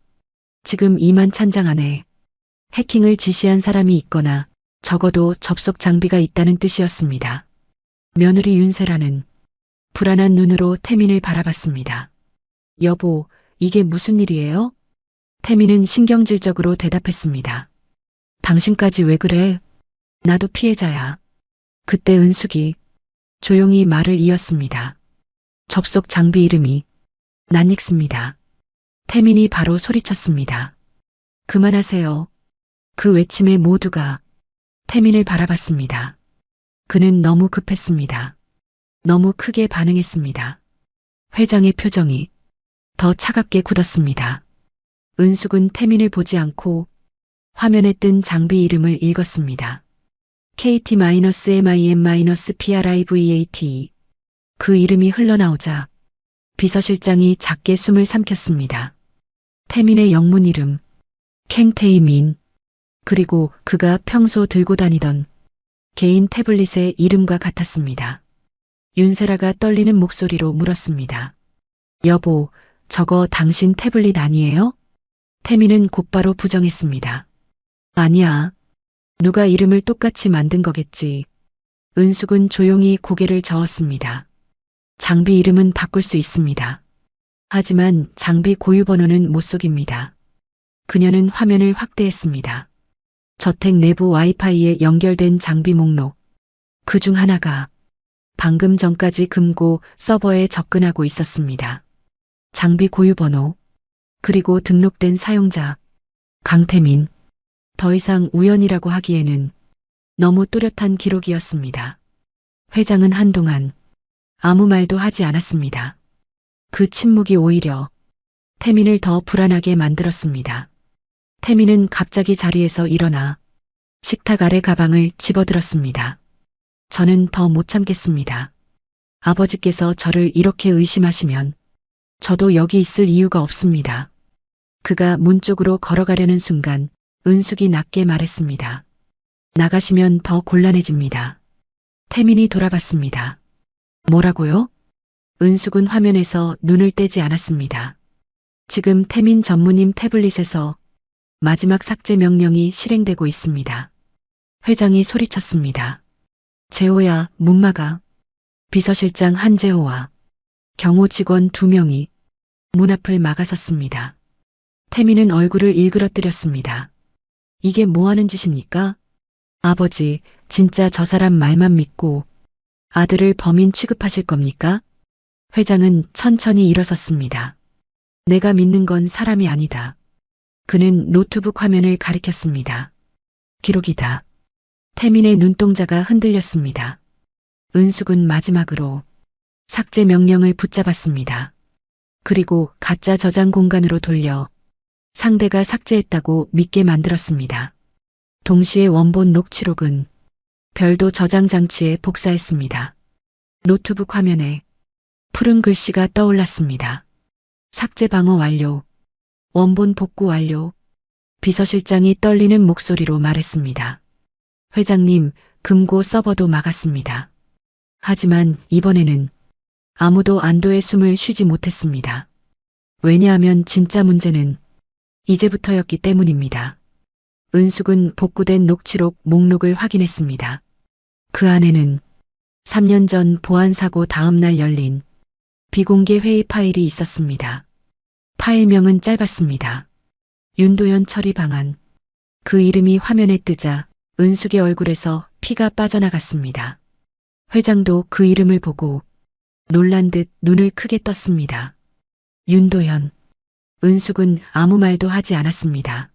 지금 이만 찬장 안에 해킹을 지시한 사람이 있거나 적어도 접속 장비가 있다는 뜻이었습니다. 며느리 윤세라는 불안한 눈으로 태민을 바라봤습니다. 여보, 이게 무슨 일이에요? 태민은 신경질적으로 대답했습니다. 당신까지 왜 그래? 나도 피해자야. 그때 은숙이 조용히 말을 이었습니다. 접속 장비 이름이 난닉스입니다. 태민이 바로 소리쳤습니다. 그만하세요. 그 외침에 모두가 태민을 바라봤습니다. 그는 너무 급했습니다. 너무 크게 반응했습니다. 회장의 표정이 더 차갑게 굳었습니다. 은숙은 태민을 보지 않고 화면에 뜬 장비 이름을 읽었습니다. KT-MIM-PRIVATE. 그 이름이 흘러나오자 비서실장이 작게 숨을 삼켰습니다. 태민의 영문 이름, 캥태이민. 그리고 그가 평소 들고 다니던 개인 태블릿의 이름과 같았습니다. 윤세라가 떨리는 목소리로 물었습니다. 여보, 저거 당신 태블릿 아니에요? 태민은 곧바로 부정했습니다. 아니야. 누가 이름을 똑같이 만든 거겠지. 은숙은 조용히 고개를 저었습니다. 장비 이름은 바꿀 수 있습니다. 하지만 장비 고유 번호는 못 속입니다. 그녀는 화면을 확대했습니다. 저택 내부 와이파이에 연결된 장비 목록. 그 중 하나가 방금 전까지 금고 서버에 접근하고 있었습니다. 장비 고유 번호, 그리고 등록된 사용자, 강태민. 더 이상 우연이라고 하기에는 너무 또렷한 기록이었습니다. 회장은 한동안 아무 말도 하지 않았습니다. 그 침묵이 오히려 태민을 더 불안하게 만들었습니다. 태민은 갑자기 자리에서 일어나 식탁 아래 가방을 집어들었습니다. 저는 더 못 참겠습니다. 아버지께서 저를 이렇게 의심하시면 저도 여기 있을 이유가 없습니다. 그가 문 쪽으로 걸어가려는 순간 은숙이 낮게 말했습니다. 나가시면 더 곤란해집니다. 태민이 돌아봤습니다. 뭐라고요? 은숙은 화면에서 눈을 떼지 않았습니다. 지금 태민 전무님 태블릿에서 마지막 삭제 명령이 실행되고 있습니다. 회장이 소리쳤습니다. 재호야, 문 막아. 비서실장 한재호와 경호 직원 2명이 문 앞을 막아섰습니다. 태민은 얼굴을 일그러뜨렸습니다. 이게 뭐 하는 짓입니까? 아버지, 진짜 저 사람 말만 믿고 아들을 범인 취급하실 겁니까? 회장은 천천히 일어섰습니다. 내가 믿는 건 사람이 아니다. 그는 노트북 화면을 가리켰습니다. 기록이다. 태민의 눈동자가 흔들렸습니다. 은숙은 마지막으로 삭제 명령을 붙잡았습니다. 그리고 가짜 저장 공간으로 돌려 상대가 삭제했다고 믿게 만들었습니다. 동시에 원본 녹취록은 별도 저장 장치에 복사했습니다. 노트북 화면에 푸른 글씨가 떠올랐습니다. 삭제 방어 완료. 원본 복구 완료. 비서실장이 떨리는 목소리로 말했습니다. 회장님, 금고 서버도 막았습니다. 하지만 이번에는 아무도 안도의 숨을 쉬지 못했습니다. 왜냐하면 진짜 문제는 이제부터였기 때문입니다. 은숙은 복구된 녹취록 목록을 확인했습니다. 그 안에는 3년 전 보안사고 다음날 열린 비공개 회의 파일이 있었습니다. 파일명은 짧았습니다. 윤도현 처리 방안. 그 이름이 화면에 뜨자 은숙의 얼굴에서 피가 빠져나갔습니다. 회장도 그 이름을 보고 놀란 듯 눈을 크게 떴습니다. 윤도현. 은숙은 아무 말도 하지 않았습니다.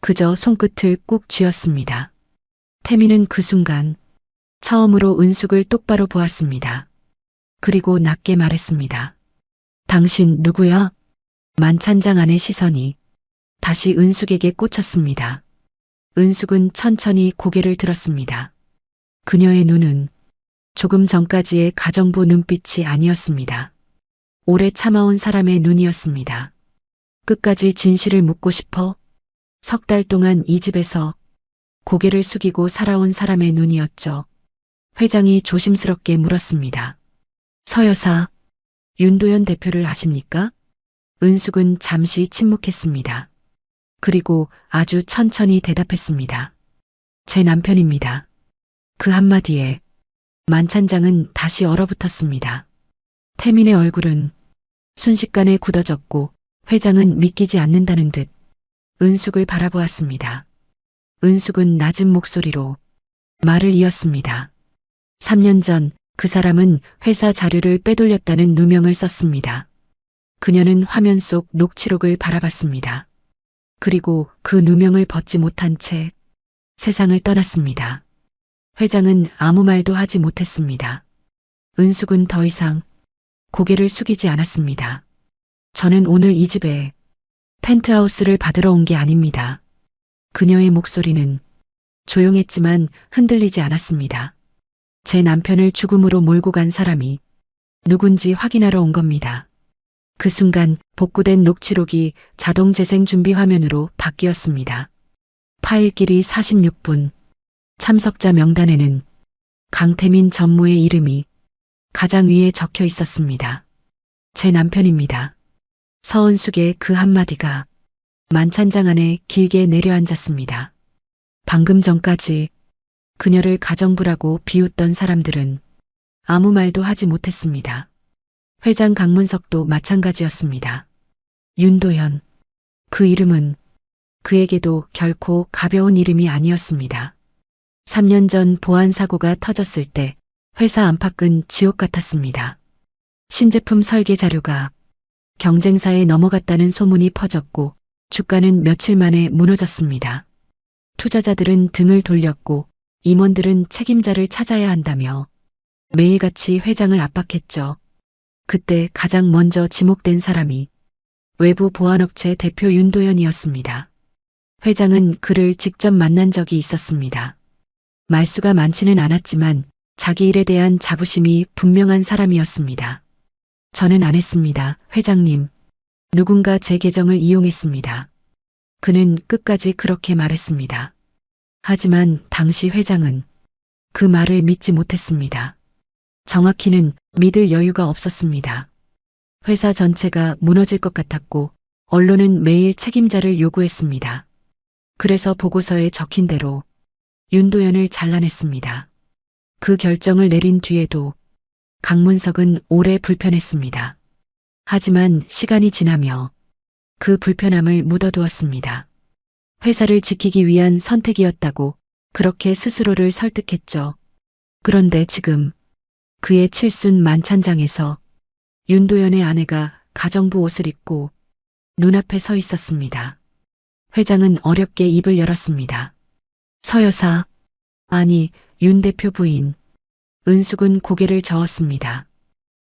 그저 손끝을 꾹 쥐었습니다. 태민은 그 순간 처음으로 은숙을 똑바로 보았습니다. 그리고 낮게 말했습니다. 당신 누구야? 만찬장 안의 시선이 다시 은숙에게 꽂혔습니다. 은숙은 천천히 고개를 들었습니다. 그녀의 눈은 조금 전까지의 가정부 눈빛이 아니었습니다. 오래 참아온 사람의 눈이었습니다. 끝까지 진실을 묻고 싶어 석 달 동안 이 집에서 고개를 숙이고 살아온 사람의 눈이었죠. 회장이 조심스럽게 물었습니다. 서 여사, 윤도현 대표를 아십니까? 은숙은 잠시 침묵했습니다. 그리고 아주 천천히 대답했습니다. 제 남편입니다. 그 한마디에 만찬장은 다시 얼어붙었습니다. 태민의 얼굴은 순식간에 굳어졌고 회장은 믿기지 않는다는 듯 은숙을 바라보았습니다. 은숙은 낮은 목소리로 말을 이었습니다. 3년 전 그 사람은 회사 자료를 빼돌렸다는 누명을 썼습니다. 그녀는 화면 속 녹취록을 바라봤습니다. 그리고 그 누명을 벗지 못한 채 세상을 떠났습니다. 회장은 아무 말도 하지 못했습니다. 은숙은 더 이상 고개를 숙이지 않았습니다. 저는 오늘 이 집에 펜트하우스를 받으러 온 게 아닙니다. 그녀의 목소리는 조용했지만 흔들리지 않았습니다. 제 남편을 죽음으로 몰고 간 사람이 누군지 확인하러 온 겁니다. 그 순간 복구된 녹취록이 자동 재생 준비 화면으로 바뀌었습니다. 파일 길이 46분. 참석자 명단에는 강태민 전무의 이름이 가장 위에 적혀 있었습니다. 제 남편입니다. 서은숙의 그 한마디가 만찬장 안에 길게 내려앉았습니다. 방금 전까지 그녀를 가정부라고 비웃던 사람들은 아무 말도 하지 못했습니다. 회장 강문석도 마찬가지였습니다. 윤도현. 그 이름은 그에게도 결코 가벼운 이름이 아니었습니다. 3년 전 보안사고가 터졌을 때 회사 안팎은 지옥 같았습니다. 신제품 설계 자료가 경쟁사에 넘어갔다는 소문이 퍼졌고 주가는 며칠 만에 무너졌습니다. 투자자들은 등을 돌렸고 임원들은 책임자를 찾아야 한다며 매일같이 회장을 압박했죠. 그때 가장 먼저 지목된 사람이 외부 보안업체 대표 윤도현이었습니다. 회장은 그를 직접 만난 적이 있었습니다. 말수가 많지는 않았지만 자기 일에 대한 자부심이 분명한 사람이었습니다. 저는 안 했습니다, 회장님. 누군가 제 계정을 이용했습니다. 그는 끝까지 그렇게 말했습니다. 하지만 당시 회장은 그 말을 믿지 못했습니다. 정확히는 믿을 여유가 없었습니다. 회사 전체가 무너질 것 같았고 언론은 매일 책임자를 요구했습니다. 그래서 보고서에 적힌 대로 윤도현을 잘라냈습니다. 그 결정을 내린 뒤에도 강문석은 오래 불편했습니다. 하지만 시간이 지나며 그 불편함을 묻어두었습니다. 회사를 지키기 위한 선택이었다고 그렇게 스스로를 설득했죠. 그런데 지금 그의 칠순 만찬장에서 윤도현의 아내가 가정부 옷을 입고 눈앞에 서 있었습니다. 회장은 어렵게 입을 열었습니다. 서 여사, 아니, 윤 대표 부인. 은숙은 고개를 저었습니다.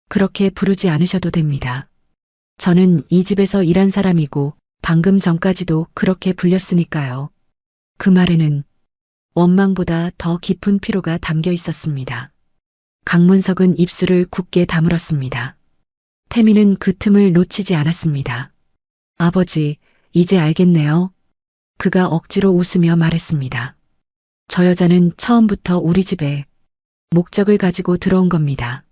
그렇게 부르지 않으셔도 됩니다. 저는 이 집에서 일한 사람이고 방금 전까지도 그렇게 불렸으니까요. 그 말에는 원망보다 더 깊은 피로가 담겨 있었습니다. 강문석은 입술을 굳게 다물었습니다. 태민은 그 틈을 놓치지 않았습니다. 아버지, 이제 알겠네요. 그가 억지로 웃으며 말했습니다. 저 여자는 처음부터 우리 집에 목적을 가지고 들어온 겁니다.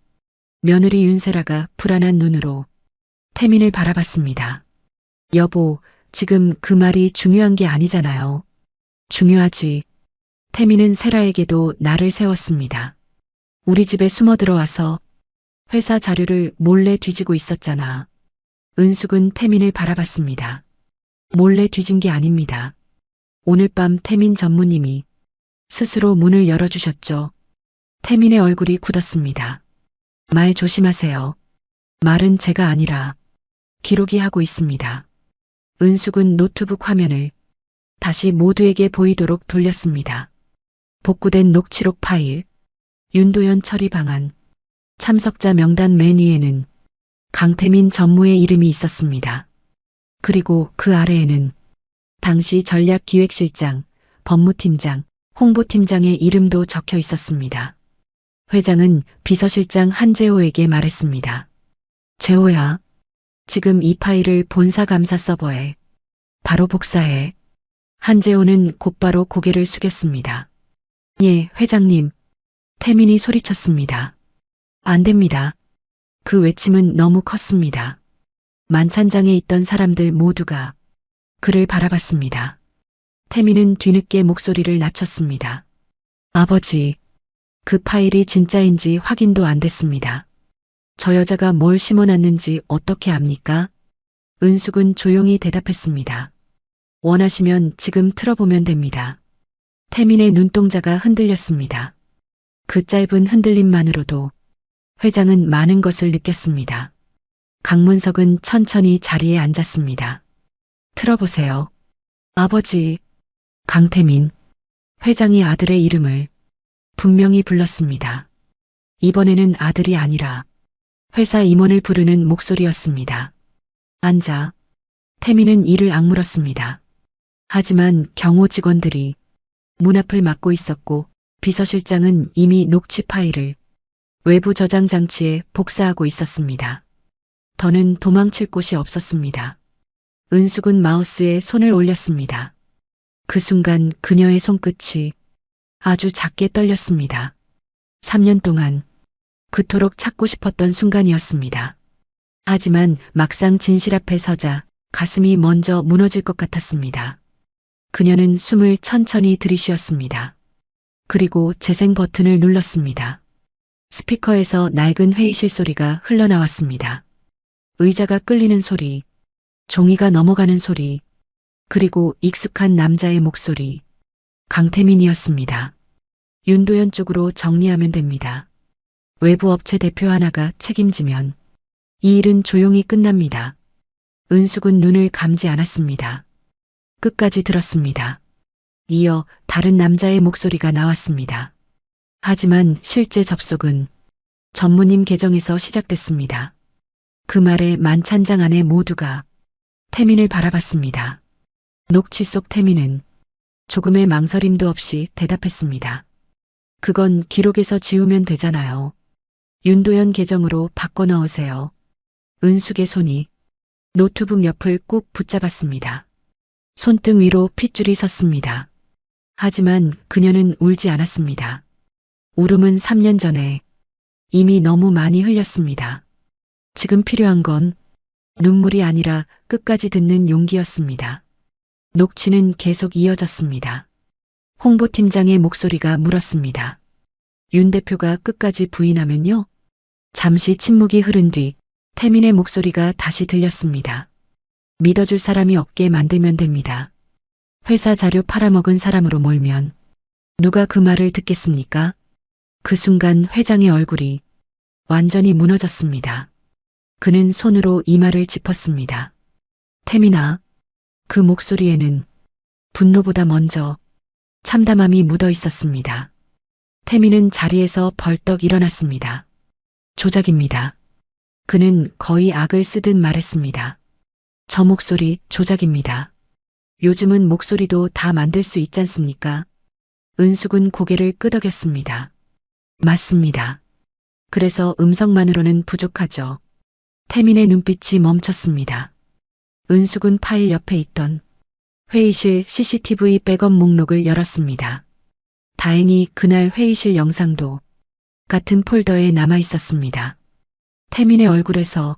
며느리 윤세라가 불안한 눈으로 태민을 바라봤습니다. 여보, 지금 그 말이 중요한 게 아니잖아요. 중요하지. 태민은 세라에게도 나를 세웠습니다. 우리 집에 숨어 들어와서 회사 자료를 몰래 뒤지고 있었잖아. 은숙은 태민을 바라봤습니다. 몰래 뒤진 게 아닙니다. 오늘 밤 태민 전무님이 스스로 문을 열어주셨죠. 태민의 얼굴이 굳었습니다. 말 조심하세요. 말은 제가 아니라 기록이 하고 있습니다. 은숙은 노트북 화면을 다시 모두에게 보이도록 돌렸습니다. 복구된 녹취록 파일, 윤도현 처리 방안, 참석자 명단 맨 위에는 강태민 전무의 이름이 있었습니다. 그리고 그 아래에는 당시 전략기획실장, 법무팀장, 홍보팀장의 이름도 적혀 있었습니다. 회장은 비서실장 한재호에게 말했습니다. 재호야, 지금 이 파일을 본사감사 서버에 바로 복사해. 한재호는 곧바로 고개를 숙였습니다. 예, 회장님. 태민이 소리쳤습니다. 안 됩니다. 그 외침은 너무 컸습니다. 만찬장에 있던 사람들 모두가 그를 바라봤습니다. 태민은 뒤늦게 목소리를 낮췄습니다. 아버지, 그 파일이 진짜인지 확인도 안 됐습니다. 저 여자가 뭘 심어놨는지 어떻게 압니까? 은숙은 조용히 대답했습니다. 원하시면 지금 틀어보면 됩니다. 태민의 눈동자가 흔들렸습니다. 그 짧은 흔들림만으로도 회장은 많은 것을 느꼈습니다. 강문석은 천천히 자리에 앉았습니다. 틀어보세요. 아버지. 강태민. 회장이 아들의 이름을 분명히 불렀습니다. 이번에는 아들이 아니라 회사 임원을 부르는 목소리였습니다. 앉아. 태민은 이를 악물었습니다. 하지만 경호 직원들이 문 앞을 막고 있었고 비서실장은 이미 녹취 파일을 외부 저장 장치에 복사하고 있었습니다. 더는 도망칠 곳이 없었습니다. 은숙은 마우스에 손을 올렸습니다. 그 순간 그녀의 손끝이 아주 작게 떨렸습니다. 3년 동안 그토록 찾고 싶었던 순간이었습니다. 하지만 막상 진실 앞에 서자 가슴이 먼저 무너질 것 같았습니다. 그녀는 숨을 천천히 들이쉬었습니다. 그리고 재생 버튼을 눌렀습니다. 스피커에서 낡은 회의실 소리가 흘러나왔습니다. 의자가 끌리는 소리, 종이가 넘어가는 소리, 그리고 익숙한 남자의 목소리. 강태민이었습니다. 윤도현 쪽으로 정리하면 됩니다. 외부 업체 대표 하나가 책임지면 이 일은 조용히 끝납니다. 은숙은 눈을 감지 않았습니다. 끝까지 들었습니다. 이어 다른 남자의 목소리가 나왔습니다. 하지만 실제 접속은 전무님 계정에서 시작됐습니다. 그 말에 만찬장 안에 모두가 태민을 바라봤습니다. 녹취 속 태민은 조금의 망설임도 없이 대답했습니다. 그건 기록에서 지우면 되잖아요. 윤도현 계정으로 바꿔 넣으세요. 은숙의 손이 노트북 옆을 꾹 붙잡았습니다. 손등 위로 핏줄이 섰습니다. 하지만 그녀는 울지 않았습니다. 울음은 3년 전에 이미 너무 많이 흘렸습니다. 지금 필요한 건 눈물이 아니라 끝까지 듣는 용기였습니다. 녹취는 계속 이어졌습니다. 홍보팀장의 목소리가 물었습니다. 윤 대표가 끝까지 부인하면요? 잠시 침묵이 흐른 뒤 태민의 목소리가 다시 들렸습니다. 믿어줄 사람이 없게 만들면 됩니다. 회사 자료 팔아먹은 사람으로 몰면 누가 그 말을 듣겠습니까? 그 순간 회장의 얼굴이 완전히 무너졌습니다. 그는 손으로 이마를 짚었습니다. 태민아, 그 목소리에는 분노보다 먼저 참담함이 묻어 있었습니다. 태민은 자리에서 벌떡 일어났습니다. 조작입니다. 그는 거의 악을 쓰듯 말했습니다. 저 목소리 조작입니다. 요즘은 목소리도 다 만들 수 있지 않습니까? 은숙은 고개를 끄덕였습니다. 맞습니다. 그래서 음성만으로는 부족하죠. 태민의 눈빛이 멈췄습니다. 은숙은 파일 옆에 있던 회의실 CCTV 백업 목록을 열었습니다. 다행히 그날 회의실 영상도 같은 폴더에 남아 있었습니다. 태민의 얼굴에서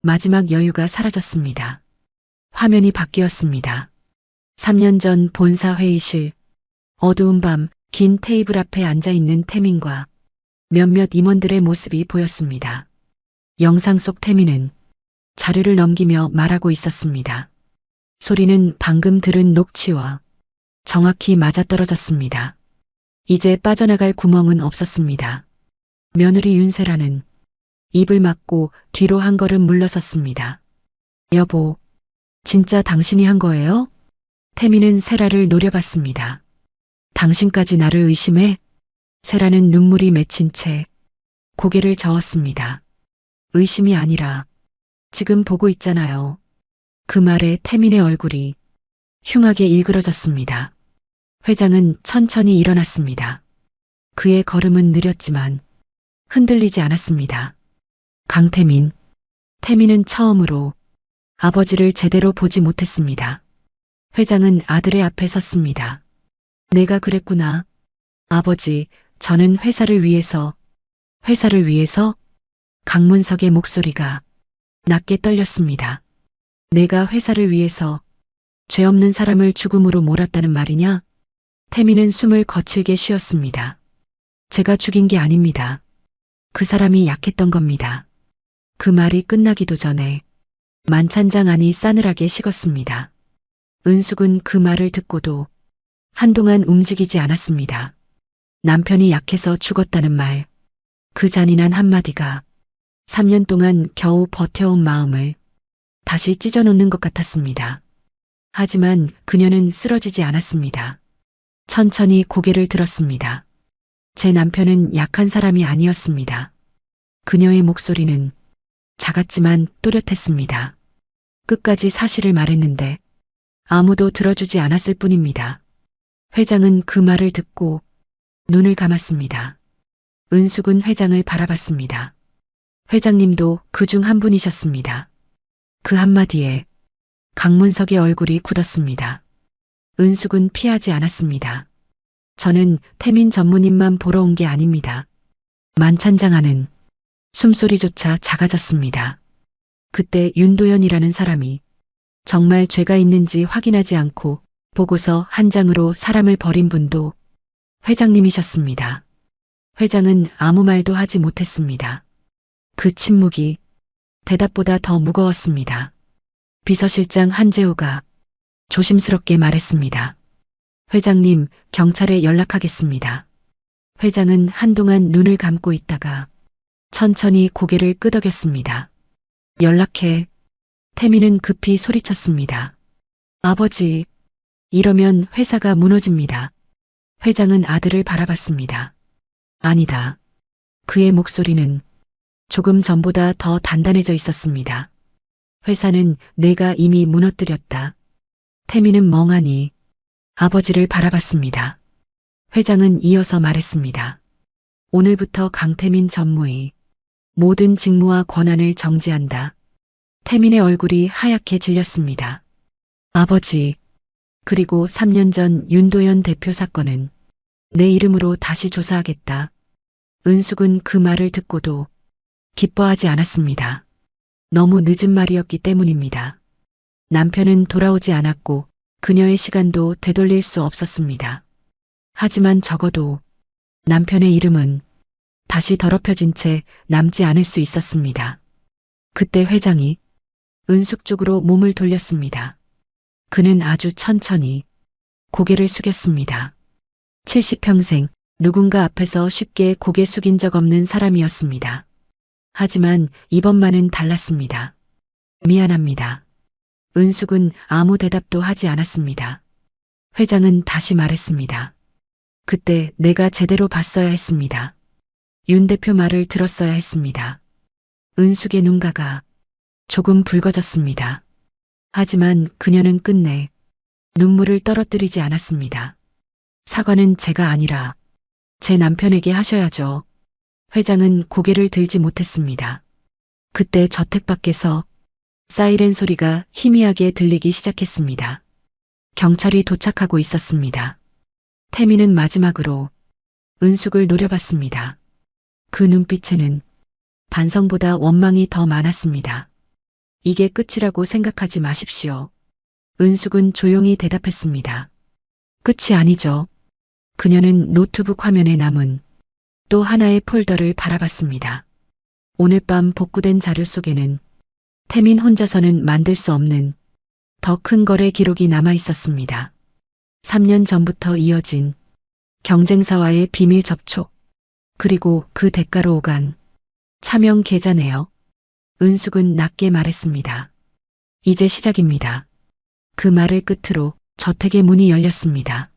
마지막 여유가 사라졌습니다. 화면이 바뀌었습니다. 3년 전 본사 회의실, 어두운 밤 긴 테이블 앞에 앉아 있는 태민과 몇몇 임원들의 모습이 보였습니다. 영상 속 태민은 자료를 넘기며 말하고 있었습니다. 소리는 방금 들은 녹취와 정확히 맞아떨어졌습니다. 이제 빠져나갈 구멍은 없었습니다. 며느리 윤세라는 입을 막고 뒤로 한 걸음 물러섰습니다. 여보, 진짜 당신이 한 거예요? 태민은 세라를 노려봤습니다. 당신까지 나를 의심해? 세라는 눈물이 맺힌 채 고개를 저었습니다. 의심이 아니라 지금 보고 있잖아요. 그 말에 태민의 얼굴이 흉하게 일그러졌습니다. 회장은 천천히 일어났습니다. 그의 걸음은 느렸지만 흔들리지 않았습니다. 강태민, 태민은 처음으로 아버지를 제대로 보지 못했습니다. 회장은 아들의 앞에 섰습니다. 내가 그랬구나. 아버지, 저는 회사를 위해서 강문석의 목소리가 낮게 떨렸습니다. 내가 회사를 위해서 죄 없는 사람을 죽음으로 몰았다는 말이냐? 태민은 숨을 거칠게 쉬었습니다. 제가 죽인 게 아닙니다. 그 사람이 약했던 겁니다. 그 말이 끝나기도 전에 만찬장 안이 싸늘하게 식었습니다. 은숙은 그 말을 듣고도 한동안 움직이지 않았습니다. 남편이 약해서 죽었다는 말, 그 잔인한 한마디가 3년 동안 겨우 버텨온 마음을 다시 찢어놓는 것 같았습니다. 하지만 그녀는 쓰러지지 않았습니다. 천천히 고개를 들었습니다. 제 남편은 약한 사람이 아니었습니다. 그녀의 목소리는 작았지만 또렷했습니다. 끝까지 사실을 말했는데 아무도 들어주지 않았을 뿐입니다. 회장은 그 말을 듣고 눈을 감았습니다. 은숙은 회장을 바라봤습니다. 회장님도 그 중 한 분이셨습니다. 그 한마디에 강문석의 얼굴이 굳었습니다. 은숙은 피하지 않았습니다. 저는 태민 전무님만 보러 온 게 아닙니다. 만찬장 안은 숨소리조차 작아졌습니다. 그때 윤도현이라는 사람이 정말 죄가 있는지 확인하지 않고 보고서 한 장으로 사람을 버린 분도 회장님이셨습니다. 회장은 아무 말도 하지 못했습니다. 그 침묵이 대답보다 더 무거웠습니다. 비서실장 한재호가 조심스럽게 말했습니다. 회장님, 경찰에 연락하겠습니다. 회장은 한동안 눈을 감고 있다가 천천히 고개를 끄덕였습니다. 연락해. 태민은 급히 소리쳤습니다. 아버지, 이러면 회사가 무너집니다. 회장은 아들을 바라봤습니다. 아니다. 그의 목소리는 조금 전보다 더 단단해져 있었습니다. 회사는 내가 이미 무너뜨렸다. 태민은 멍하니 아버지를 바라봤습니다. 회장은 이어서 말했습니다. 오늘부터 강태민 전무의 모든 직무와 권한을 정지한다. 태민의 얼굴이 하얗게 질렸습니다. 아버지, 그리고 3년 전 윤도현 대표 사건은 내 이름으로 다시 조사하겠다. 은숙은 그 말을 듣고도 기뻐하지 않았습니다. 너무 늦은 말이었기 때문입니다. 남편은 돌아오지 않았고 그녀의 시간도 되돌릴 수 없었습니다. 하지만 적어도 남편의 이름은 다시 더럽혀진 채 남지 않을 수 있었습니다. 그때 회장이 은숙 쪽으로 몸을 돌렸습니다. 그는 아주 천천히 고개를 숙였습니다. 70평생 누군가 앞에서 쉽게 고개 숙인 적 없는 사람이었습니다. 하지만 이번만은 달랐습니다. 미안합니다. 은숙은 아무 대답도 하지 않았습니다. 회장은 다시 말했습니다. 그때 내가 제대로 봤어야 했습니다. 윤 대표 말을 들었어야 했습니다. 은숙의 눈가가 조금 붉어졌습니다. 하지만 그녀는 끝내 눈물을 떨어뜨리지 않았습니다. 사과는 제가 아니라 제 남편에게 하셔야죠. 회장은 고개를 들지 못했습니다. 그때 저택 밖에서 사이렌 소리가 희미하게 들리기 시작했습니다. 경찰이 도착하고 있었습니다. 태미는 마지막으로 은숙을 노려봤습니다. 그 눈빛에는 반성보다 원망이 더 많았습니다. 이게 끝이라고 생각하지 마십시오. 은숙은 조용히 대답했습니다. 끝이 아니죠. 그녀는 노트북 화면에 남은 또 하나의 폴더를 바라봤습니다. 오늘 밤 복구된 자료 속에는 태민 혼자서는 만들 수 없는 더 큰 거래 기록이 남아 있었습니다. 3년 전부터 이어진 경쟁사와의 비밀 접촉, 그리고 그 대가로 오간 차명 계좌네요. 은숙은 낮게 말했습니다. 이제 시작입니다. 그 말을 끝으로 저택의 문이 열렸습니다.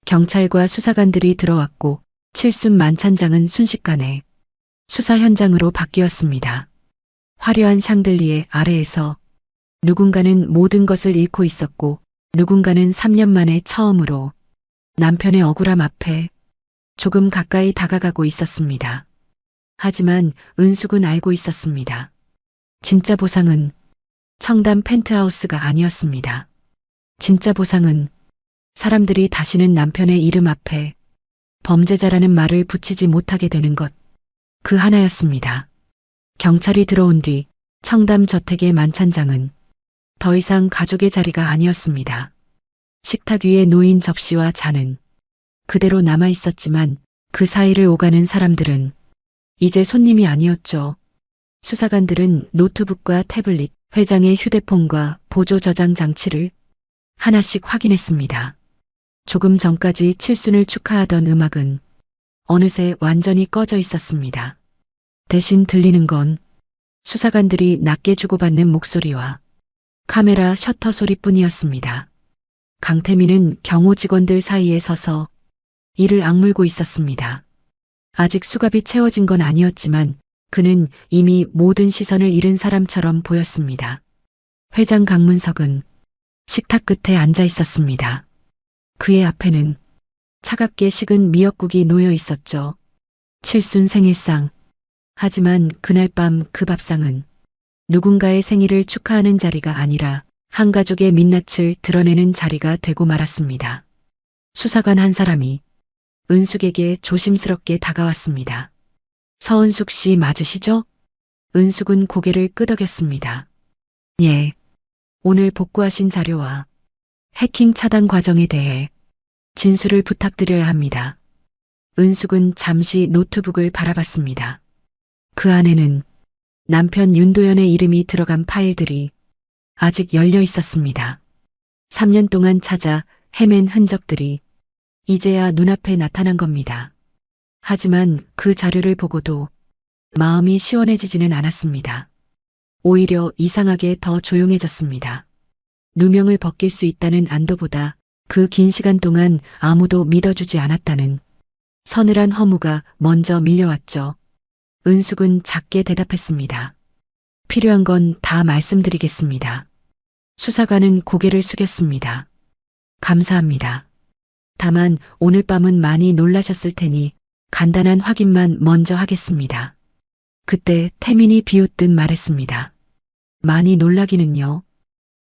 경찰과 수사관들이 들어왔고 칠순 만찬장은 순식간에 수사 현장으로 바뀌었습니다. 화려한 샹들리에 아래에서 누군가는 모든 것을 잃고 있었고 누군가는 3년 만에 처음으로 남편의 억울함 앞에 조금 가까이 다가가고 있었습니다. 하지만 은숙은 알고 있었습니다. 진짜 보상은 청담 펜트하우스가 아니었습니다. 진짜 보상은 사람들이 다시는 남편의 이름 앞에 범죄자라는 말을 붙이지 못하게 되는 것, 그 하나였습니다. 경찰이 들어온 뒤 청담 저택의 만찬장은 더 이상 가족의 자리가 아니었습니다. 식탁 위에 놓인 접시와 잔은 그대로 남아 있었지만 그 사이를 오가는 사람들은 이제 손님이 아니었죠. 수사관들은 노트북과 태블릿, 회장의 휴대폰과 보조 저장 장치를 하나씩 확인했습니다. 조금 전까지 칠순을 축하하던 음악은 어느새 완전히 꺼져 있었습니다. 대신 들리는 건 수사관들이 낮게 주고받는 목소리와 카메라 셔터 소리뿐이었습니다. 강태민은 경호 직원들 사이에 서서 이를 악물고 있었습니다. 아직 수갑이 채워진 건 아니었지만 그는 이미 모든 시선을 잃은 사람처럼 보였습니다. 회장 강문석은 식탁 끝에 앉아 있었습니다. 그의 앞에는 차갑게 식은 미역국이 놓여 있었죠. 칠순 생일상. 하지만 그날 밤 그 밥상은 누군가의 생일을 축하하는 자리가 아니라 한 가족의 민낯을 드러내는 자리가 되고 말았습니다. 수사관 한 사람이 은숙에게 조심스럽게 다가왔습니다. 서은숙 씨 맞으시죠? 은숙은 고개를 끄덕였습니다. 예. 오늘 복구하신 자료와 해킹 차단 과정에 대해 진술을 부탁드려야 합니다. 은숙은 잠시 노트북을 바라봤습니다. 그 안에는 남편 윤도현의 이름이 들어간 파일들이 아직 열려 있었습니다. 3년 동안 찾아 헤맨 흔적들이 이제야 눈앞에 나타난 겁니다. 하지만 그 자료를 보고도 마음이 시원해지지는 않았습니다. 오히려 이상하게 더 조용해졌습니다. 누명을 벗길 수 있다는 안도보다 그 긴 시간 동안 아무도 믿어주지 않았다는 서늘한 허무가 먼저 밀려왔죠. 은숙은 작게 대답했습니다. 필요한 건 다 말씀드리겠습니다. 수사관은 고개를 숙였습니다. 감사합니다. 다만 오늘 밤은 많이 놀라셨을 테니 간단한 확인만 먼저 하겠습니다. 그때 태민이 비웃듯 말했습니다. 많이 놀라기는요.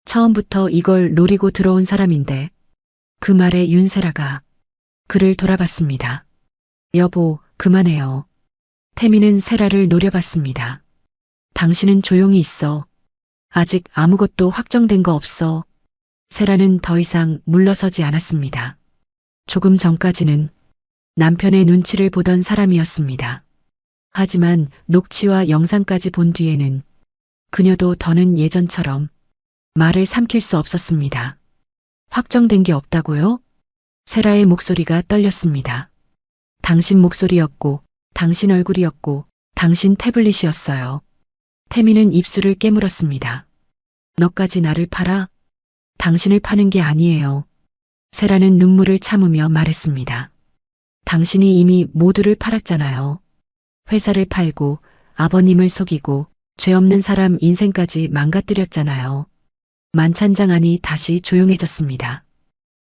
처음부터 이걸 노리고 들어온 사람인데. 그 말에 윤세라가 그를 돌아봤습니다. 여보, 그만해요. 태민은 세라를 노려봤습니다. 당신은 조용히 있어. 아직 아무것도 확정된 거 없어. 세라는 더 이상 물러서지 않았습니다. 조금 전까지는 남편의 눈치를 보던 사람이었습니다. 하지만 녹취와 영상까지 본 뒤에는 그녀도 더는 예전처럼 말을 삼킬 수 없었습니다. 확정된 게 없다고요? 세라의 목소리가 떨렸습니다. 당신 목소리였고, 당신 얼굴이었고, 당신 태블릿이었어요. 태민은 입술을 깨물었습니다. 너까지 나를 팔아? 당신을 파는 게 아니에요. 세라는 눈물을 참으며 말했습니다. 당신이 이미 모두를 팔았잖아요. 회사를 팔고, 아버님을 속이고, 죄 없는 사람 인생까지 망가뜨렸잖아요. 만찬장 안이 다시 조용해졌습니다.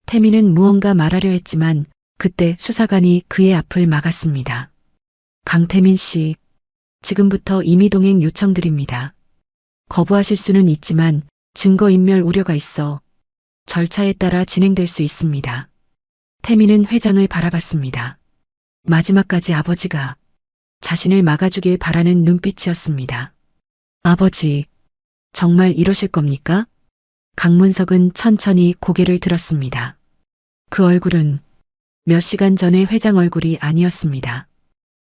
태민은 무언가 말하려 했지만 그때 수사관이 그의 앞을 막았습니다. 강태민 씨, 지금부터 임의동행 요청드립니다. 거부하실 수는 있지만 증거인멸 우려가 있어 절차에 따라 진행될 수 있습니다. 태민은 회장을 바라봤습니다. 마지막까지 아버지가 자신을 막아주길 바라는 눈빛이었습니다. 아버지, 정말 이러실 겁니까? 강문석은 천천히 고개를 들었습니다. 그 얼굴은 몇 시간 전의 회장 얼굴이 아니었습니다.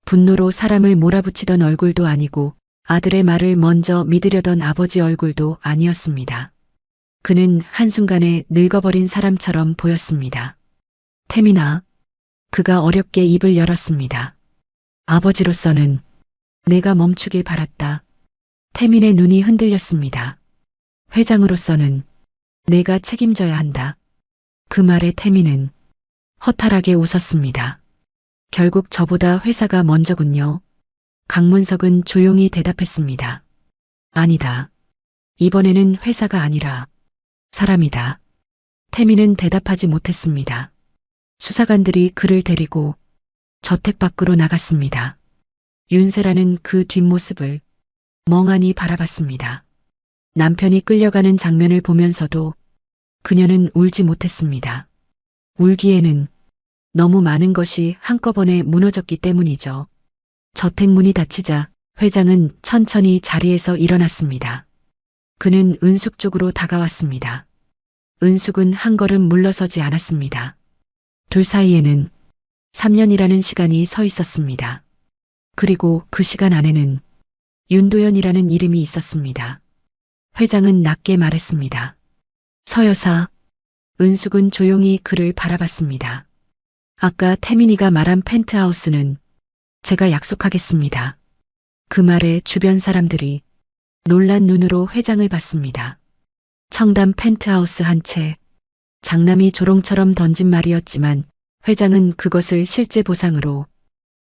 분노로 사람을 몰아붙이던 얼굴도 아니고 아들의 말을 먼저 믿으려던 아버지 얼굴도 아니었습니다. 그는 한순간에 늙어버린 사람처럼 보였습니다. 태민아, 그가 어렵게 입을 열었습니다. 아버지로서는 내가 멈추길 바랐다. 태민의 눈이 흔들렸습니다. 회장으로서는 내가 책임져야 한다. 그 말에 태민은 허탈하게 웃었습니다. 결국 저보다 회사가 먼저군요. 강문석은 조용히 대답했습니다. 아니다. 이번에는 회사가 아니라 사람이다. 태민은 대답하지 못했습니다. 수사관들이 그를 데리고 저택 밖으로 나갔습니다. 윤세라는 그 뒷모습을 멍하니 바라봤습니다. 남편이 끌려가는 장면을 보면서도 그녀는 울지 못했습니다. 울기에는 너무 많은 것이 한꺼번에 무너졌기 때문이죠. 저택 문이 닫히자 회장은 천천히 자리에서 일어났습니다. 그는 은숙 쪽으로 다가왔습니다. 은숙은 한 걸음 물러서지 않았습니다. 둘 사이에는 3년이라는 시간이 서 있었습니다. 그리고 그 시간 안에는 윤도현이라는 이름이 있었습니다. 회장은 낮게 말했습니다. 서 여사. 은숙은 조용히 그를 바라봤습니다. 아까 태민이가 말한 펜트하우스는 제가 약속하겠습니다. 그 말에 주변 사람들이 놀란 눈으로 회장을 봤습니다. 청담 펜트하우스 한 채, 장남이 조롱처럼 던진 말이었지만 회장은 그것을 실제 보상으로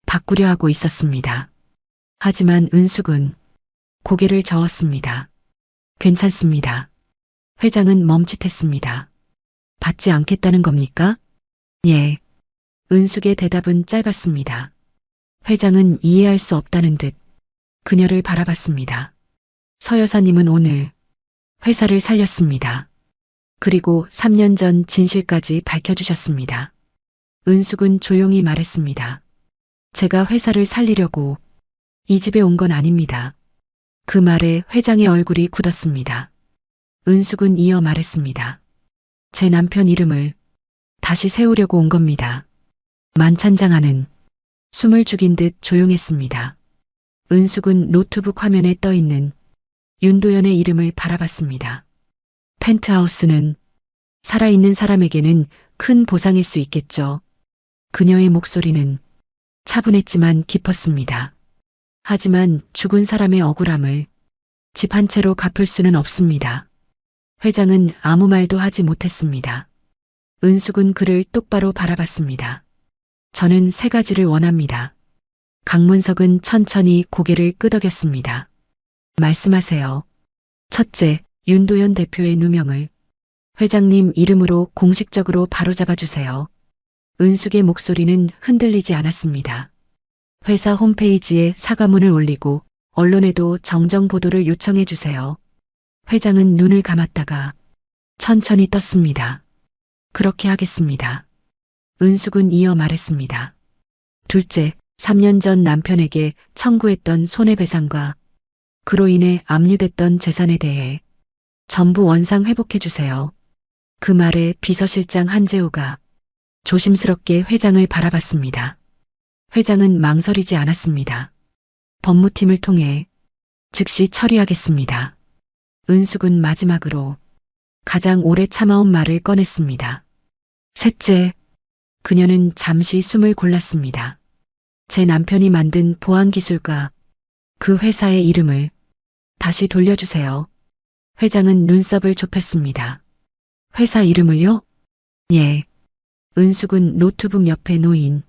바꾸려 하고 있었습니다. 하지만 은숙은 고개를 저었습니다. 괜찮습니다. 회장은 멈칫했습니다. 받지 않겠다는 겁니까? 예. 은숙의 대답은 짧았습니다. 회장은 이해할 수 없다는 듯 그녀를 바라봤습니다. 서 여사님은 오늘 회사를 살렸습니다. 그리고 3년 전 진실까지 밝혀주셨습니다. 은숙은 조용히 말했습니다. 제가 회사를 살리려고 이 집에 온 건 아닙니다. 그 말에 회장의 얼굴이 굳었습니다. 은숙은 이어 말했습니다. 제 남편 이름을 다시 세우려고 온 겁니다. 만찬장 안은 숨을 죽인 듯 조용했습니다. 은숙은 노트북 화면에 떠있는 윤도현의 이름을 바라봤습니다. 펜트하우스는 살아있는 사람에게는 큰 보상일 수 있겠죠. 그녀의 목소리는 차분했지만 깊었습니다. 하지만 죽은 사람의 억울함을 집 한 채로 갚을 수는 없습니다. 회장은 아무 말도 하지 못했습니다. 은숙은 그를 똑바로 바라봤습니다. 저는 세 가지를 원합니다. 강문석은 천천히 고개를 끄덕였습니다. 말씀하세요. 첫째, 윤도현 대표의 누명을 회장님 이름으로 공식적으로 바로잡아주세요. 은숙의 목소리는 흔들리지 않았습니다. 회사 홈페이지에 사과문을 올리고 언론에도 정정 보도를 요청해 주세요. 회장은 눈을 감았다가 천천히 떴습니다. 그렇게 하겠습니다. 은숙은 이어 말했습니다. 둘째, 3년 전 남편에게 청구했던 손해배상과 그로 인해 압류됐던 재산에 대해 전부 원상 회복해 주세요. 그 말에 비서실장 한재호가 조심스럽게 회장을 바라봤습니다. 회장은 망설이지 않았습니다. 법무팀을 통해 즉시 처리하겠습니다. 은숙은 마지막으로 가장 오래 참아온 말을 꺼냈습니다. 셋째, 그녀는 잠시 숨을 골랐습니다. 제 남편이 만든 보안기술과 그 회사의 이름을 다시 돌려주세요. 회장은 눈썹을 좁혔습니다. 회사 이름을요? 예. 은숙은 노트북 옆에 놓인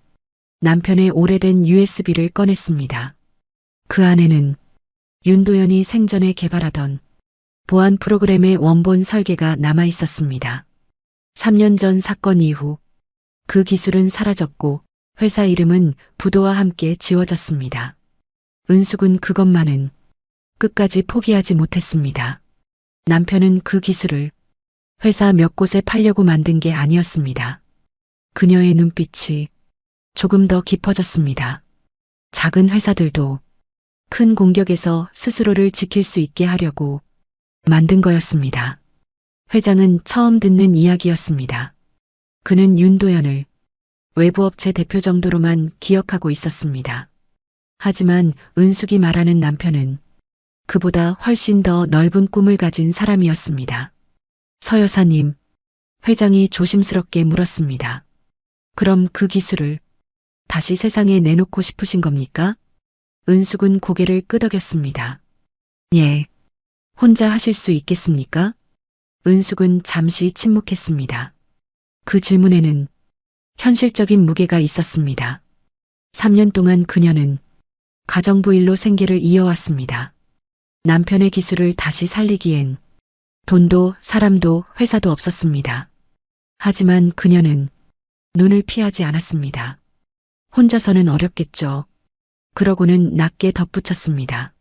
남편의 오래된 USB를 꺼냈습니다. 그 안에는 윤도현이 생전에 개발하던 보안 프로그램의 원본 설계가 남아 있었습니다. 3년 전 사건 이후 그 기술은 사라졌고 회사 이름은 부도와 함께 지워졌습니다. 은숙은 그것만은 끝까지 포기하지 못했습니다. 남편은 그 기술을 회사 몇 곳에 팔려고 만든 게 아니었습니다. 그녀의 눈빛이 조금 더 깊어졌습니다. 작은 회사들도 큰 공격에서 스스로를 지킬 수 있게 하려고 만든 거였습니다. 회장은 처음 듣는 이야기였습니다. 그는 윤도현을 외부업체 대표 정도로만 기억하고 있었습니다. 하지만 은숙이 말하는 남편은 그보다 훨씬 더 넓은 꿈을 가진 사람이었습니다. 서 여사님, 회장이 조심스럽게 물었습니다. 그럼 그 기술을 다시 세상에 내놓고 싶으신 겁니까? 은숙은 고개를 끄덕였습니다. 예. 혼자 하실 수 있겠습니까? 은숙은 잠시 침묵했습니다. 그 질문에는 현실적인 무게가 있었습니다. 3년 동안 그녀는 가정부 일로 생계를 이어왔습니다. 남편의 기술을 다시 살리기엔 돈도 사람도 회사도 없었습니다. 하지만 그녀는 눈을 피하지 않았습니다. 혼자서는 어렵겠죠. 그러고는 낮게 덧붙였습니다.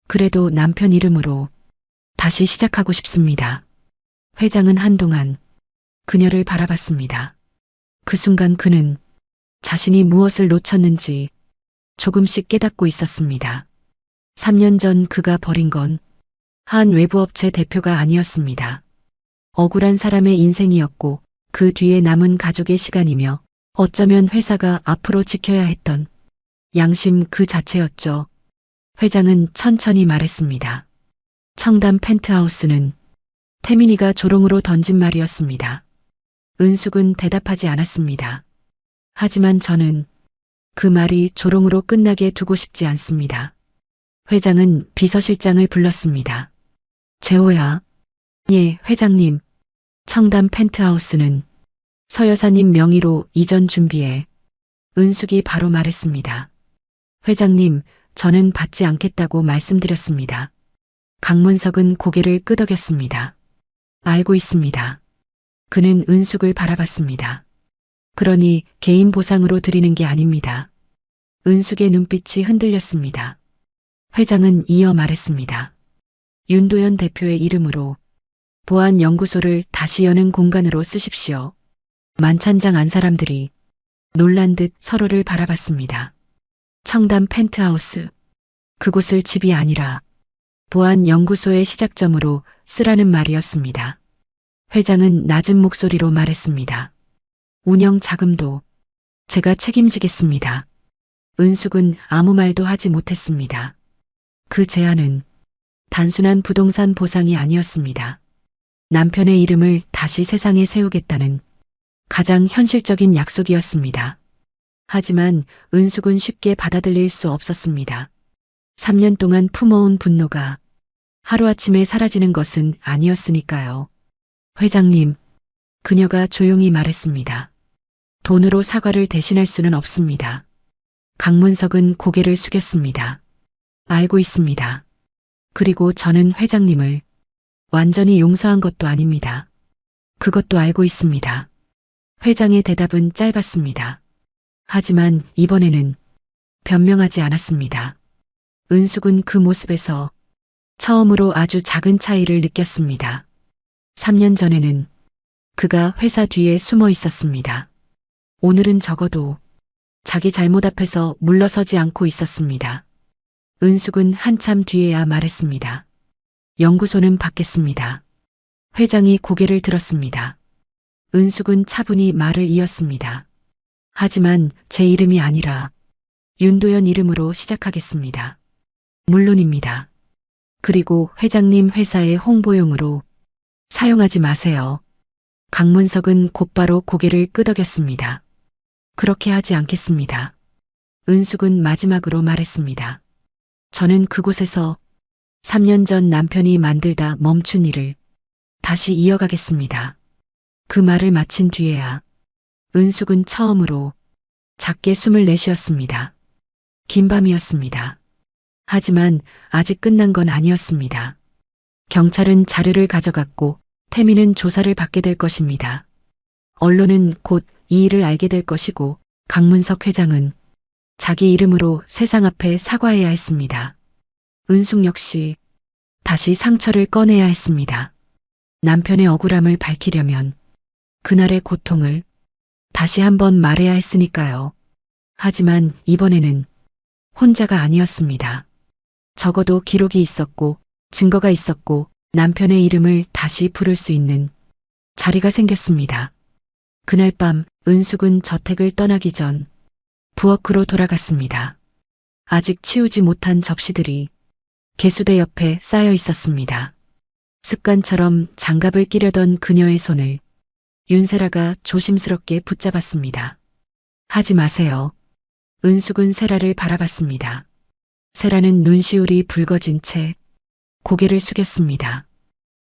그래도 남편 이름으로 다시 시작하고 싶습니다. 회장은 한동안 그녀를 바라봤습니다. 그 순간 그는 자신이 무엇을 놓쳤는지 조금씩 깨닫고 있었습니다. 3년 전 그가 버린 건 한 외부업체 대표가 아니었습니다. 억울한 사람의 인생이었고 그 뒤에 남은 가족의 시간이며 어쩌면 회사가 앞으로 지켜야 했던 양심 그 자체였죠. 회장은 천천히 말했습니다. 청담 펜트하우스는 태민이가 조롱으로 던진 말이었습니다. 은숙은 대답하지 않았습니다. 하지만 저는 그 말이 조롱으로 끝나게 두고 싶지 않습니다. 회장은 비서실장을 불렀습니다. 재호야. 예, 회장님. 청담 펜트하우스는 서 여사님 명의로 이전 준비해. 은숙이 바로 말했습니다. 회장님, 저는 받지 않겠다고 말씀드렸습니다. 강문석은 고개를 끄덕였습니다. 알고 있습니다. 그는 은숙을 바라봤습니다. 그러니 개인 보상으로 드리는 게 아닙니다. 은숙의 눈빛이 흔들렸습니다. 회장은 이어 말했습니다. 윤도현 대표의 이름으로 보안연구소를 다시 여는 공간으로 쓰십시오. 만찬장 안 사람들이 놀란 듯 서로를 바라봤습니다. 청담 펜트하우스. 그곳을 집이 아니라 보안연구소의 시작점으로 쓰라는 말이었습니다. 회장은 낮은 목소리로 말했습니다. 운영 자금도 제가 책임지겠습니다. 은숙은 아무 말도 하지 못했습니다. 그 제안은 단순한 부동산 보상이 아니었습니다. 남편의 이름을 다시 세상에 세우겠다는 가장 현실적인 약속이었습니다. 하지만 은숙은 쉽게 받아들일 수 없었습니다. 3년 동안 품어온 분노가 하루아침에 사라지는 것은 아니었으니까요. 회장님, 그녀가 조용히 말했습니다. 돈으로 사과를 대신할 수는 없습니다. 강문석은 고개를 숙였습니다. 알고 있습니다. 그리고 저는 회장님을 완전히 용서한 것도 아닙니다. 그것도 알고 있습니다. 회장의 대답은 짧았습니다. 하지만 이번에는 변명하지 않았습니다. 은숙은 그 모습에서 처음으로 아주 작은 차이를 느꼈습니다. 3년 전에는 그가 회사 뒤에 숨어 있었습니다. 오늘은 적어도 자기 잘못 앞에서 물러서지 않고 있었습니다. 은숙은 한참 뒤에야 말했습니다. 연구소는 받겠습니다. 회장이 고개를 들었습니다. 은숙은 차분히 말을 이었습니다. 하지만 제 이름이 아니라 윤도현 이름으로 시작하겠습니다. 물론입니다. 그리고 회장님 회사의 홍보용으로 사용하지 마세요. 강문석은 곧바로 고개를 끄덕였습니다. 그렇게 하지 않겠습니다. 은숙은 마지막으로 말했습니다. 저는 그곳에서 3년 전 남편이 만들다 멈춘 일을 다시 이어가겠습니다. 그 말을 마친 뒤에야 은숙은 처음으로 작게 숨을 내쉬었습니다. 긴 밤이었습니다. 하지만 아직 끝난 건 아니었습니다. 경찰은 자료를 가져갔고 태민은 조사를 받게 될 것입니다. 언론은 곧 이 일을 알게 될 것이고 강문석 회장은 자기 이름으로 세상 앞에 사과해야 했습니다. 은숙 역시 다시 상처를 꺼내야 했습니다. 남편의 억울함을 밝히려면 그날의 고통을 다시 한번 말해야 했으니까요. 하지만 이번에는 혼자가 아니었습니다. 적어도 기록이 있었고 증거가 있었고 남편의 이름을 다시 부를 수 있는 자리가 생겼습니다. 그날 밤 은숙은 저택을 떠나기 전 부엌으로 돌아갔습니다. 아직 치우지 못한 접시들이 개수대 옆에 쌓여 있었습니다. 습관처럼 장갑을 끼려던 그녀의 손을 윤세라가 조심스럽게 붙잡았습니다. 하지 마세요. 은숙은 세라를 바라봤습니다. 세라는 눈시울이 붉어진 채 고개를 숙였습니다.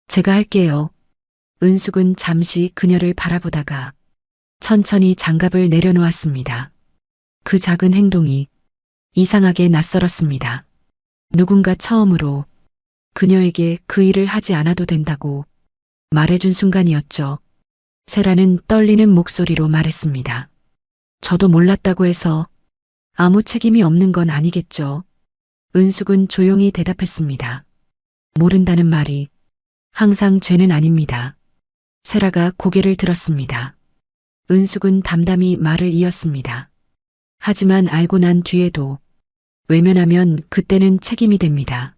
제가 할게요. 은숙은 잠시 그녀를 바라보다가 천천히 장갑을 내려놓았습니다. 그 작은 행동이 이상하게 낯설었습니다. 누군가 처음으로 그녀에게 그 일을 하지 않아도 된다고 말해준 순간이었죠. 세라는 떨리는 목소리로 말했습니다. 저도 몰랐다고 해서 아무 책임이 없는 건 아니겠죠. 은숙은 조용히 대답했습니다. 모른다는 말이 항상 죄는 아닙니다. 세라가 고개를 들었습니다. 은숙은 담담히 말을 이었습니다. 하지만 알고 난 뒤에도 외면하면 그때는 책임이 됩니다.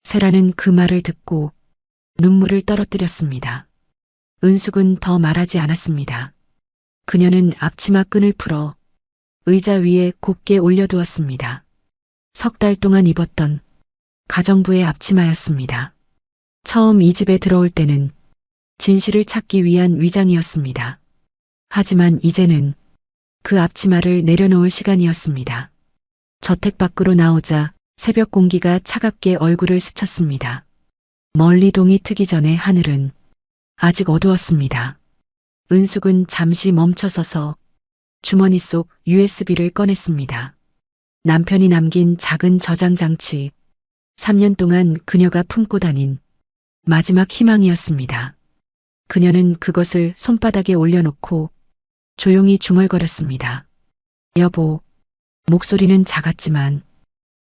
세라는 그 말을 듣고 눈물을 떨어뜨렸습니다. 은숙은 더 말하지 않았습니다. 그녀는 앞치마 끈을 풀어 의자 위에 곱게 올려두었습니다. 석 달 동안 입었던 가정부의 앞치마였습니다. 처음 이 집에 들어올 때는 진실을 찾기 위한 위장이었습니다. 하지만 이제는 그 앞치마를 내려놓을 시간이었습니다. 저택 밖으로 나오자 새벽 공기가 차갑게 얼굴을 스쳤습니다. 멀리 동이 트기 전에 하늘은 아직 어두웠습니다. 은숙은 잠시 멈춰서서 주머니 속 USB를 꺼냈습니다. 남편이 남긴 작은 저장 장치, 3년 동안 그녀가 품고 다닌 마지막 희망이었습니다. 그녀는 그것을 손바닥에 올려놓고 조용히 중얼거렸습니다. 여보, 목소리는 작았지만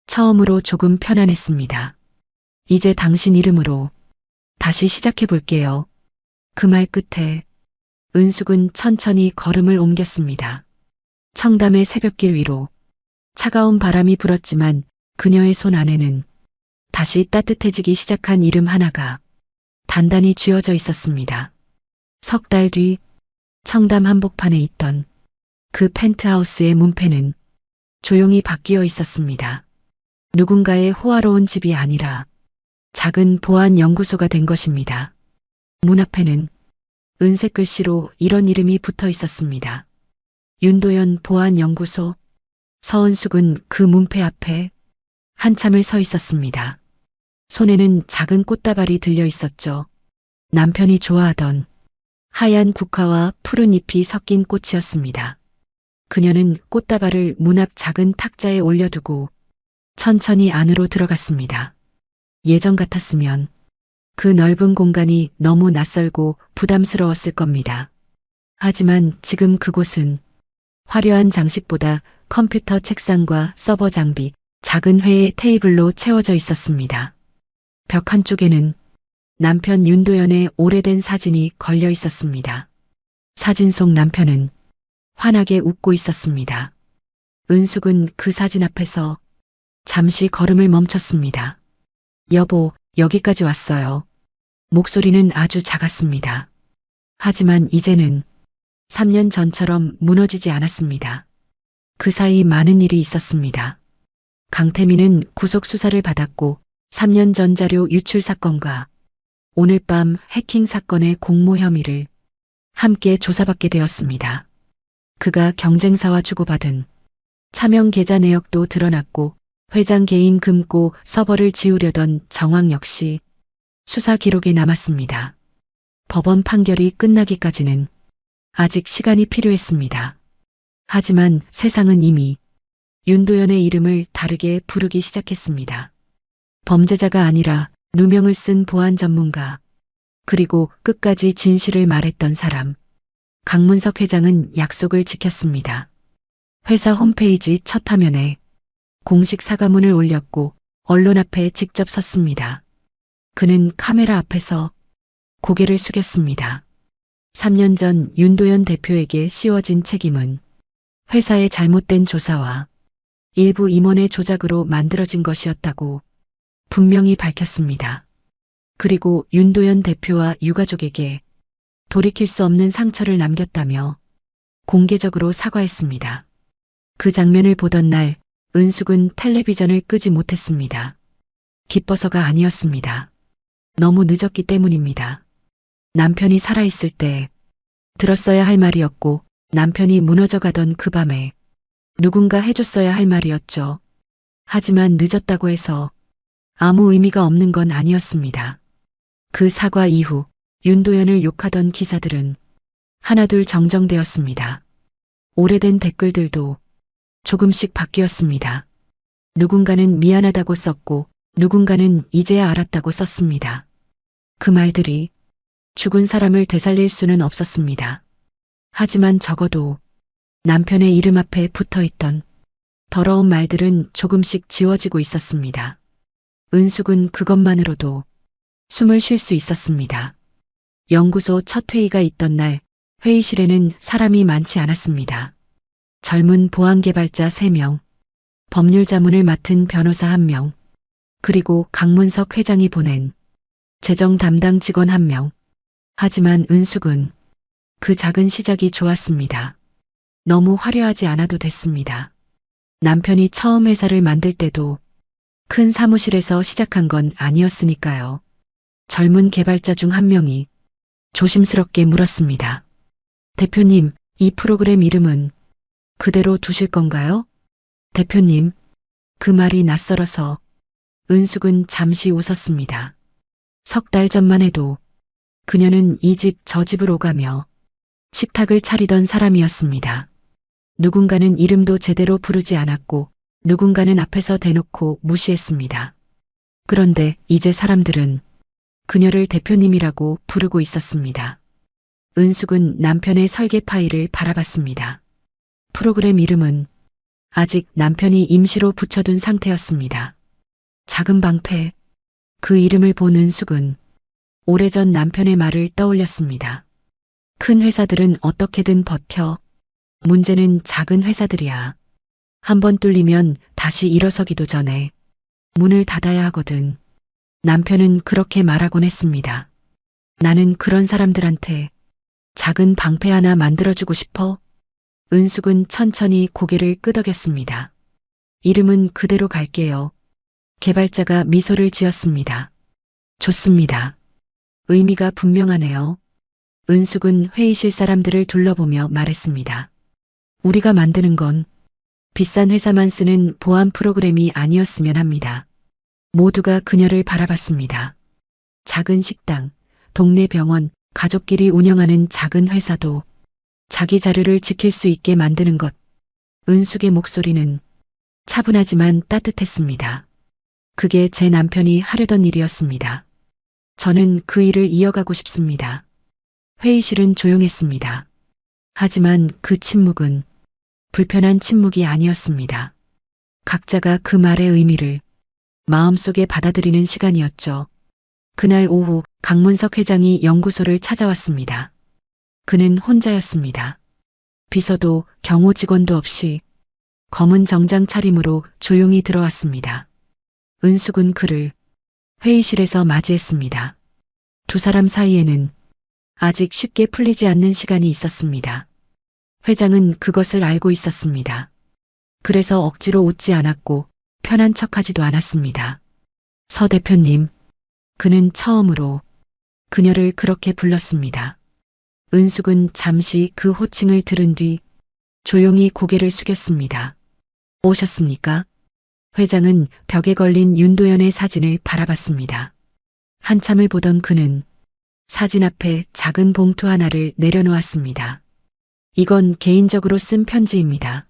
처음으로 조금 편안했습니다. 이제 당신 이름으로 다시 시작해 볼게요. 그 말 끝에 은숙은 천천히 걸음을 옮겼습니다. 청담의 새벽길 위로 차가운 바람이 불었지만 그녀의 손 안에는 다시 따뜻해지기 시작한 이름 하나가 단단히 쥐어져 있었습니다. 석 달 뒤 청담 한복판에 있던 그 펜트하우스의 문패는 조용히 바뀌어 있었습니다. 누군가의 호화로운 집이 아니라 작은 보안 연구소가 된 것입니다. 문 앞에는 은색 글씨로 이런 이름이 붙어 있었습니다. 윤도현 보안연구소. 서은숙은 그 문패 앞에 한참을 서 있었습니다. 손에는 작은 꽃다발이 들려 있었죠. 남편이 좋아하던 하얀 국화와 푸른 잎이 섞인 꽃이었습니다. 그녀는 꽃다발을 문 앞 작은 탁자에 올려두고 천천히 안으로 들어갔습니다. 예전 같았으면 그 넓은 공간이 너무 낯설고 부담스러웠을 겁니다. 하지만 지금 그곳은 화려한 장식보다 컴퓨터 책상과 서버 장비, 작은 회의 테이블로 채워져 있었습니다. 벽 한쪽에는 남편 윤도현의 오래된 사진이 걸려 있었습니다. 사진 속 남편은 환하게 웃고 있었습니다. 은숙은 그 사진 앞에서 잠시 걸음을 멈췄습니다. 여보, 여기까지 왔어요. 목소리는 아주 작았습니다. 하지만 이제는 3년 전처럼 무너지지 않았습니다. 그 사이 많은 일이 있었습니다. 강태민은 구속 수사를 받았고 3년 전 자료 유출 사건과 오늘 밤 해킹 사건의 공모 혐의를 함께 조사받게 되었습니다. 그가 경쟁사와 주고받은 차명 계좌 내역도 드러났고 회장 개인 금고 서버를 지우려던 정황 역시 수사 기록에 남았습니다. 법원 판결이 끝나기까지는 아직 시간이 필요했습니다. 하지만 세상은 이미 윤도현의 이름을 다르게 부르기 시작했습니다. 범죄자가 아니라 누명을 쓴 보안 전문가, 그리고 끝까지 진실을 말했던 사람. 강문석 회장은 약속을 지켰습니다. 회사 홈페이지 첫 화면에 공식 사과문을 올렸고 언론 앞에 직접 섰습니다. 그는 카메라 앞에서 고개를 숙였습니다. 3년 전 윤도현 대표에게 씌워진 책임은 회사의 잘못된 조사와 일부 임원의 조작으로 만들어진 것이었다고 분명히 밝혔습니다. 그리고 윤도현 대표와 유가족에게 돌이킬 수 없는 상처를 남겼다며 공개적으로 사과했습니다. 그 장면을 보던 날 은숙은 텔레비전을 끄지 못했습니다. 기뻐서가 아니었습니다. 너무 늦었기 때문입니다. 남편이 살아있을 때 들었어야 할 말이었고 남편이 무너져가던 그 밤에 누군가 해줬어야 할 말이었죠. 하지만 늦었다고 해서 아무 의미가 없는 건 아니었습니다. 그 사과 이후 윤도현을 욕하던 기사들은 하나둘 정정되었습니다. 오래된 댓글들도 조금씩 바뀌었습니다. 누군가는 미안하다고 썼고 누군가는 이제야 알았다고 썼습니다. 그 말들이 죽은 사람을 되살릴 수는 없었습니다. 하지만 적어도 남편의 이름 앞에 붙어있던 더러운 말들은 조금씩 지워지고 있었습니다. 은숙은 그것만으로도 숨을 쉴 수 있었습니다. 연구소 첫 회의가 있던 날 회의실에는 사람이 많지 않았습니다. 젊은 보안개발자 3명, 법률자문을 맡은 변호사 1명, 그리고 강문석 회장이 보낸 재정 담당 직원 1명. 하지만 은숙은 그 작은 시작이 좋았습니다. 너무 화려하지 않아도 됐습니다. 남편이 처음 회사를 만들 때도 큰 사무실에서 시작한 건 아니었으니까요. 젊은 개발자 중 1명이 조심스럽게 물었습니다. 대표님, 이 프로그램 이름은 그대로 두실 건가요? 대표님, 그 말이 낯설어서 은숙은 잠시 웃었습니다. 3달 전만 해도 그녀는 이 집 저 집을 오가며 식탁을 차리던 사람이었습니다. 누군가는 이름도 제대로 부르지 않았고 누군가는 앞에서 대놓고 무시했습니다. 그런데 이제 사람들은 그녀를 대표님이라고 부르고 있었습니다. 은숙은 남편의 설계 파일을 바라봤습니다. 프로그램 이름은 아직 남편이 임시로 붙여둔 상태였습니다. 작은 방패. 그 이름을 본 은숙은 오래전 남편의 말을 떠올렸습니다. 큰 회사들은 어떻게든 버텨. 문제는 작은 회사들이야. 한번 뚫리면 다시 일어서기도 전에 문을 닫아야 하거든. 남편은 그렇게 말하곤 했습니다. 나는 그런 사람들한테 작은 방패 하나 만들어주고 싶어. 은숙은 천천히 고개를 끄덕였습니다. 이름은 그대로 갈게요. 개발자가 미소를 지었습니다. 좋습니다. 의미가 분명하네요. 은숙은 회의실 사람들을 둘러보며 말했습니다. 우리가 만드는 건 비싼 회사만 쓰는 보안 프로그램이 아니었으면 합니다. 모두가 그녀를 바라봤습니다. 작은 식당, 동네 병원, 가족끼리 운영하는 작은 회사도 자기 자료를 지킬 수 있게 만드는 것. 은숙의 목소리는 차분하지만 따뜻했습니다. 그게 제 남편이 하려던 일이었습니다. 저는 그 일을 이어가고 싶습니다. 회의실은 조용했습니다. 하지만 그 침묵은 불편한 침묵이 아니었습니다. 각자가 그 말의 의미를 마음속에 받아들이는 시간이었죠. 그날 오후 강문석 회장이 연구소를 찾아왔습니다. 그는 혼자였습니다. 비서도 경호 직원도 없이 검은 정장 차림으로 조용히 들어왔습니다. 은숙은 그를 회의실에서 맞이했습니다. 두 사람 사이에는 아직 쉽게 풀리지 않는 시간이 있었습니다. 회장은 그것을 알고 있었습니다. 그래서 억지로 웃지 않았고 편한 척하지도 않았습니다. 서 대표님, 그는 처음으로 그녀를 그렇게 불렀습니다. 은숙은 잠시 그 호칭을 들은 뒤 조용히 고개를 숙였습니다. 오셨습니까? 회장은 벽에 걸린 윤도현의 사진을 바라봤습니다. 한참을 보던 그는 사진 앞에 작은 봉투 하나를 내려놓았습니다. 이건 개인적으로 쓴 편지입니다.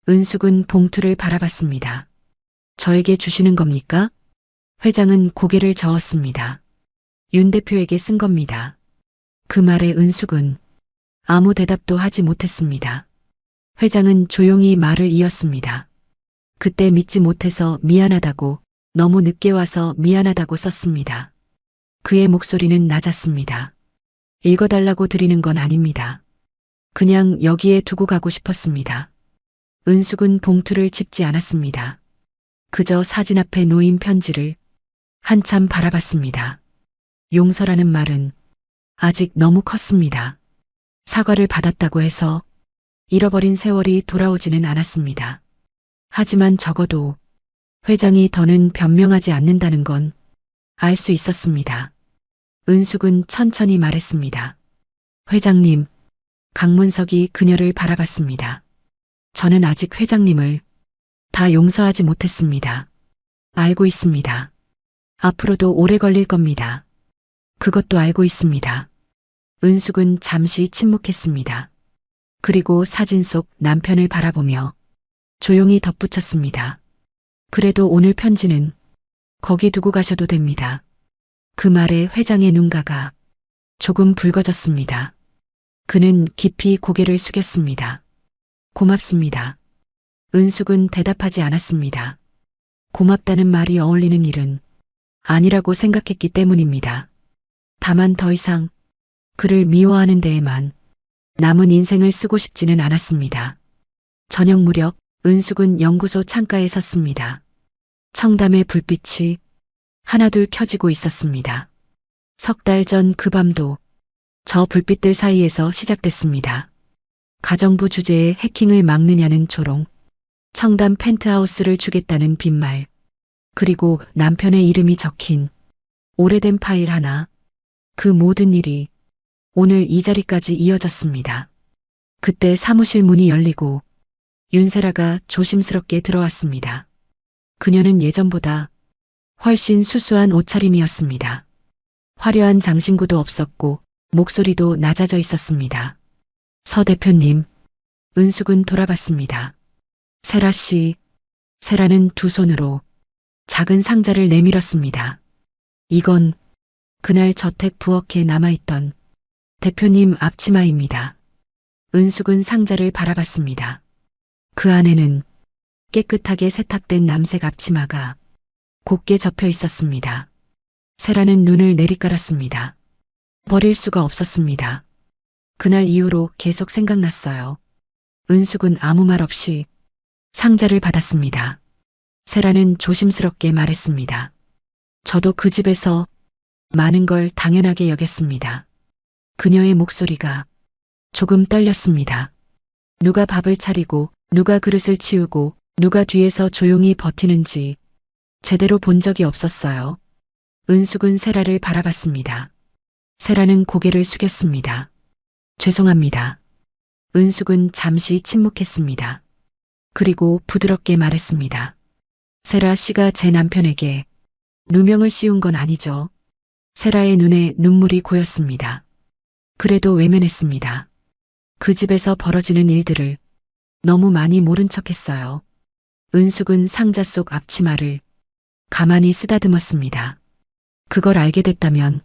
은숙은 봉투를 바라봤습니다. 저에게 주시는 겁니까? 회장은 고개를 저었습니다. 윤 대표에게 쓴 겁니다. 그 말에 은숙은 아무 대답도 하지 못했습니다. 회장은 조용히 말을 이었습니다. 그때 믿지 못해서 미안하다고, 너무 늦게 와서 미안하다고 썼습니다. 그의 목소리는 낮았습니다. 읽어달라고 드리는 건 아닙니다. 그냥 여기에 두고 가고 싶었습니다. 은숙은 봉투를 짚지 않았습니다. 그저 사진 앞에 놓인 편지를 한참 바라봤습니다. 용서라는 말은 아직 너무 컸습니다. 사과를 받았다고 해서 잃어버린 세월이 돌아오지는 않았습니다. 하지만 적어도 회장이 더는 변명하지 않는다는 건 알 수 있었습니다. 은숙은 천천히 말했습니다. 회장님, 강문석이 그녀를 바라봤습니다. 저는 아직 회장님을 다 용서하지 못했습니다. 알고 있습니다. 앞으로도 오래 걸릴 겁니다. 그것도 알고 있습니다. 은숙은 잠시 침묵했습니다. 그리고 사진 속 남편을 바라보며 조용히 덧붙였습니다. 그래도 오늘 편지는 거기 두고 가셔도 됩니다. 그 말에 회장의 눈가가 조금 붉어졌습니다. 그는 깊이 고개를 숙였습니다. 고맙습니다. 은숙은 대답하지 않았습니다. 고맙다는 말이 어울리는 일은 아니라고 생각했기 때문입니다. 다만 더 이상 그를 미워하는 데에만 남은 인생을 쓰고 싶지는 않았습니다. 저녁 무렵 은숙은 연구소 창가에 섰습니다. 청담의 불빛이 하나둘 켜지고 있었습니다. 석 달 전 그 밤도 저 불빛들 사이에서 시작됐습니다. 가정부 주제에 해킹을 막느냐는 조롱, 청담 펜트하우스를 주겠다는 빈말, 그리고 남편의 이름이 적힌 오래된 파일 하나, 그 모든 일이 오늘 이 자리까지 이어졌습니다. 그때 사무실 문이 열리고 윤세라가 조심스럽게 들어왔습니다. 그녀는 예전보다 훨씬 수수한 옷차림이었습니다. 화려한 장신구도 없었고 목소리도 낮아져 있었습니다. 서 대표님, 은숙은 돌아봤습니다. 세라 씨, 세라는 두 손으로 작은 상자를 내밀었습니다. 이건 그날 저택 부엌에 남아있던 대표님 앞치마입니다. 은숙은 상자를 바라봤습니다. 그 안에는 깨끗하게 세탁된 남색 앞치마가 곱게 접혀 있었습니다. 세라는 눈을 내리깔았습니다. 버릴 수가 없었습니다. 그날 이후로 계속 생각났어요. 은숙은 아무 말 없이 상자를 받았습니다. 세라는 조심스럽게 말했습니다. 저도 그 집에서 많은 걸 당연하게 여겼습니다. 그녀의 목소리가 조금 떨렸습니다. 누가 밥을 차리고 누가 그릇을 치우고 누가 뒤에서 조용히 버티는지 제대로 본 적이 없었어요. 은숙은 세라를 바라봤습니다. 세라는 고개를 숙였습니다. 죄송합니다. 은숙은 잠시 침묵했습니다. 그리고 부드럽게 말했습니다. 세라 씨가 제 남편에게 누명을 씌운 건 아니죠. 세라의 눈에 눈물이 고였습니다. 그래도 외면했습니다. 그 집에서 벌어지는 일들을 너무 많이 모른 척했어요. 은숙은 상자 속 앞치마를 가만히 쓰다듬었습니다. 그걸 알게 됐다면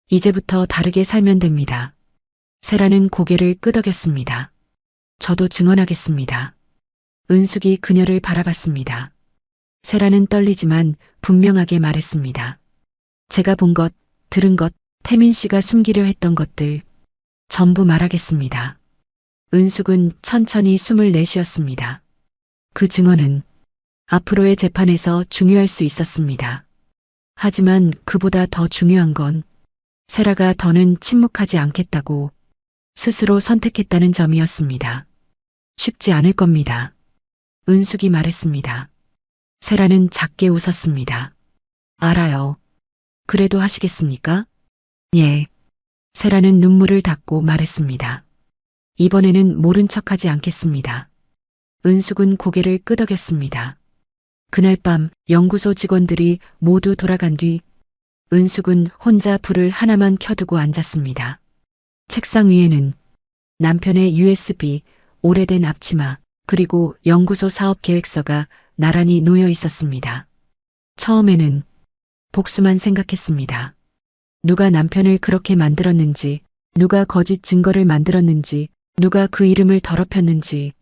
이제부터 다르게 살면 됩니다. 세라는 고개를 끄덕였습니다. 저도 증언하겠습니다. 은숙이 그녀를 바라봤습니다. 세라는 떨리지만 분명하게 말했습니다. 제가 본 것, 들은 것, 태민 씨가 숨기려 했던 것들 전부 말하겠습니다. 은숙은 천천히 숨을 내쉬었습니다. 그 증언은 앞으로의 재판에서 중요할 수 있었습니다. 하지만 그보다 더 중요한 건 세라가 더는 침묵하지 않겠다고 스스로 선택했다는 점이었습니다. 쉽지 않을 겁니다. 은숙이 말했습니다. 세라는 작게 웃었습니다. 알아요. 그래도 하시겠습니까? 예. 세라는 눈물을 닦고 말했습니다. 이번에는 모른 척하지 않겠습니다. 은숙은 고개를 끄덕였습니다. 그날 밤 연구소 직원들이 모두 돌아간 뒤 은숙은 혼자 불을 하나만 켜두고 앉았습니다. 책상 위에는 남편의 USB, 오래된 앞치마, 그리고 연구소 사업 계획서가 나란히 놓여 있었습니다. 처음에는 복수만 생각했습니다. 누가 남편을 그렇게 만들었는지, 누가 거짓 증거를 만들었는지, 누가 그 이름을 더럽혔는지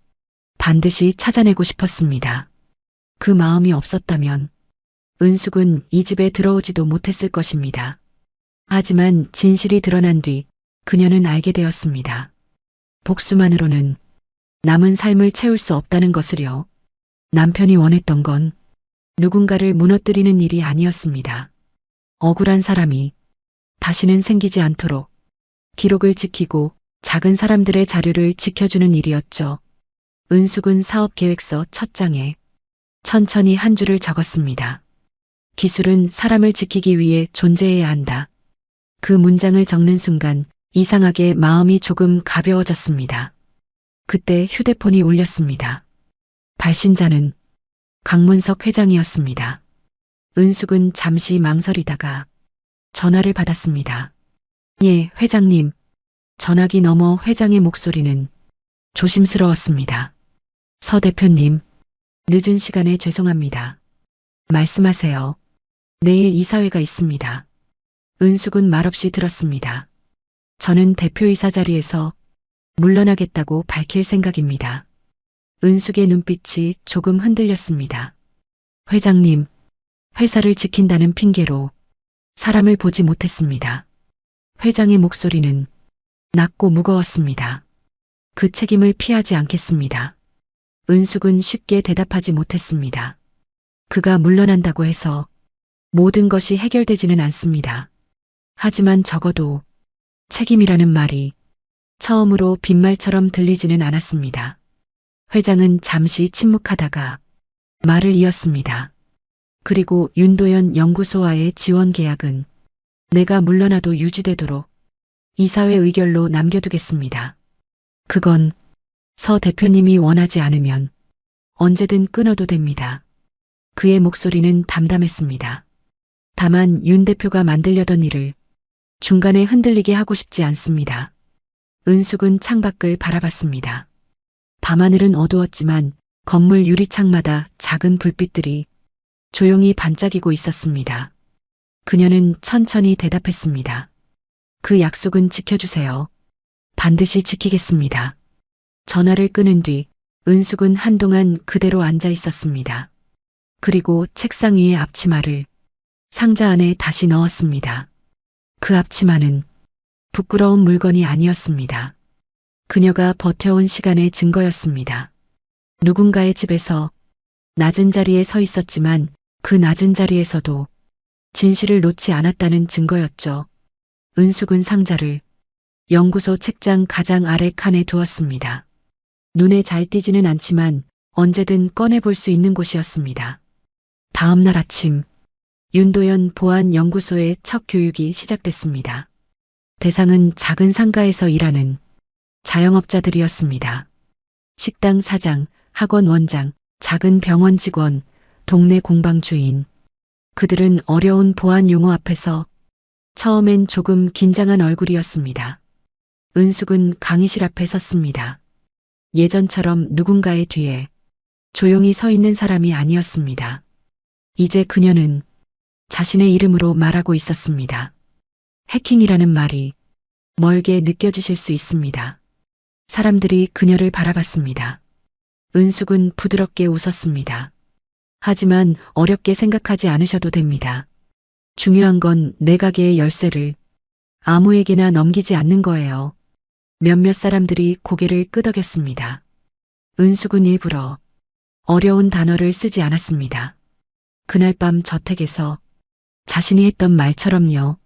반드시 찾아내고 싶었습니다. 그 마음이 없었다면 은숙은 이 집에 들어오지도 못했을 것입니다. 하지만 진실이 드러난 뒤 그녀는 알게 되었습니다. 복수만으로는 남은 삶을 채울 수 없다는 것을요. 남편이 원했던 건 누군가를 무너뜨리는 일이 아니었습니다. 억울한 사람이 다시는 생기지 않도록 기록을 지키고 작은 사람들의 자료를 지켜주는 일이었죠. 은숙은 사업계획서 첫 장에 천천히 한 줄을 적었습니다. 기술은 사람을 지키기 위해 존재해야 한다. 그 문장을 적는 순간 이상하게 마음이 조금 가벼워졌습니다. 그때 휴대폰이 울렸습니다. 발신자는 강문석 회장이었습니다. 은숙은 잠시 망설이다가 전화를 받았습니다. 예, 회장님. 전화기 너머 회장의 목소리는 조심스러웠습니다. 서 대표님, 늦은 시간에 죄송합니다. 말씀하세요. 내일 이사회가 있습니다. 은숙은 말없이 들었습니다. 저는 대표이사 자리에서 물러나겠다고 밝힐 생각입니다. 은숙의 눈빛이 조금 흔들렸습니다. 회장님, 회사를 지킨다는 핑계로 사람을 보지 못했습니다. 회장의 목소리는 낮고 무거웠습니다. 그 책임을 피하지 않겠습니다. 은숙은 쉽게 대답하지 못했습니다. 그가 물러난다고 해서 모든 것이 해결되지는 않습니다. 하지만 적어도 책임이라는 말이 처음으로 빈말처럼 들리지는 않았습니다. 회장은 잠시 침묵하다가 말을 이었습니다. 그리고 윤도현 연구소와의 지원 계약은 내가 물러나도 유지되도록 이사회 의결로 남겨두겠습니다. 그건 서 대표님이 원하지 않으면 언제든 끊어도 됩니다. 그의 목소리는 담담했습니다. 다만 윤 대표가 만들려던 일을 중간에 흔들리게 하고 싶지 않습니다. 은숙은 창밖을 바라봤습니다. 밤하늘은 어두웠지만 건물 유리창마다 작은 불빛들이 조용히 반짝이고 있었습니다. 그녀는 천천히 대답했습니다. 그 약속은 지켜주세요. 반드시 지키겠습니다. 전화를 끊은 뒤 은숙은 한동안 그대로 앉아 있었습니다. 그리고 책상 위의 앞치마를 상자 안에 다시 넣었습니다. 그 앞치마는 부끄러운 물건이 아니었습니다. 그녀가 버텨온 시간의 증거였습니다. 누군가의 집에서 낮은 자리에 서 있었지만 그 낮은 자리에서도 진실을 놓지 않았다는 증거였죠. 은숙은 상자를 연구소 책장 가장 아래 칸에 두었습니다. 눈에 잘 띄지는 않지만 언제든 꺼내볼 수 있는 곳이었습니다. 다음 날 아침 윤도현 보안연구소의 첫 교육이 시작됐습니다. 대상은 작은 상가에서 일하는 자영업자들이었습니다. 식당 사장, 학원 원장, 작은 병원 직원, 동네 공방 주인. 그들은 어려운 보안 용어 앞에서 처음엔 조금 긴장한 얼굴이었습니다. 은숙은 강의실 앞에 섰습니다. 예전처럼 누군가의 뒤에 조용히 서 있는 사람이 아니었습니다. 이제 그녀는 자신의 이름으로 말하고 있었습니다. 해킹이라는 말이 멀게 느껴지실 수 있습니다. 사람들이 그녀를 바라봤습니다. 은숙은 부드럽게 웃었습니다. 하지만 어렵게 생각하지 않으셔도 됩니다. 중요한 건 내가게의 열쇠를 아무에게나 넘기지 않는 거예요. 몇몇 사람들이 고개를 끄덕였습니다. 은숙은 일부러 어려운 단어를 쓰지 않았습니다. 그날 밤 저택에서 자신이 했던 말처럼요.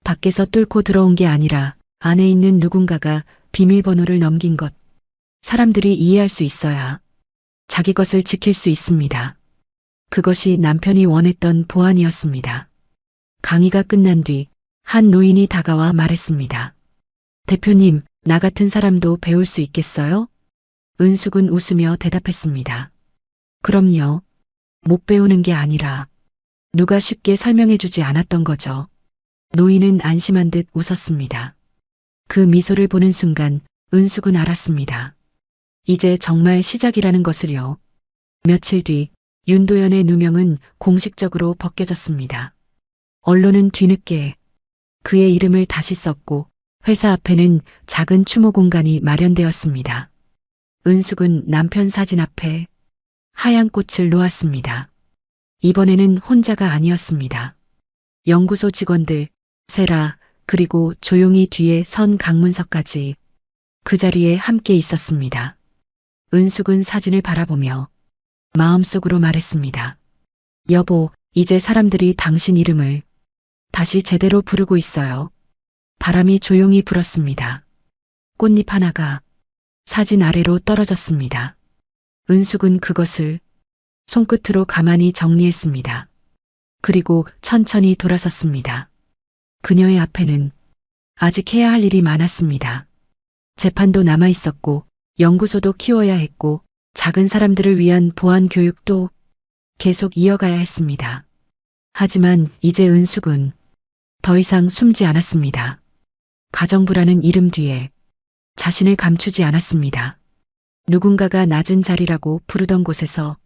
밖에서 뚫고 들어온 게 아니라 안에 있는 누군가가 비밀번호를 넘긴 것. 사람들이 이해할 수 있어야 자기 것을 지킬 수 있습니다. 그것이 남편이 원했던 보안이었습니다. 강의가 끝난 뒤 한 노인이 다가와 말했습니다. 대표님, 나 같은 사람도 배울 수 있겠어요? 은숙은 웃으며 대답했습니다. 그럼요. 못 배우는 게 아니라 누가 쉽게 설명해 주지 않았던 거죠. 노인은 안심한 듯 웃었습니다. 그 미소를 보는 순간 은숙은 알았습니다. 이제 정말 시작이라는 것을요. 며칠 뒤 윤도현의 누명은 공식적으로 벗겨졌습니다. 언론은 뒤늦게 그의 이름을 다시 썼고 회사 앞에는 작은 추모 공간이 마련되었습니다. 은숙은 남편 사진 앞에 하얀 꽃을 놓았습니다. 이번에는 혼자가 아니었습니다. 연구소 직원들, 세라, 그리고 조용히 뒤에 선 강문석까지 그 자리에 함께 있었습니다. 은숙은 사진을 바라보며 마음속으로 말했습니다. 여보, 이제 사람들이 당신 이름을 다시 제대로 부르고 있어요. 바람이 조용히 불었습니다. 꽃잎 하나가 사진 아래로 떨어졌습니다. 은숙은 그것을 손끝으로 가만히 정리했습니다. 그리고 천천히 돌아섰습니다. 그녀의 앞에는 아직 해야 할 일이 많았습니다. 재판도 남아 있었고, 연구소도 키워야 했고, 작은 사람들을 위한 보안 교육도 계속 이어가야 했습니다. 하지만 이제 은숙은 더 이상 숨지 않았습니다. 가정부라는 이름 뒤에 자신을 감추지 않았습니다. 누군가가 낮은 자리라고 부르던 곳에서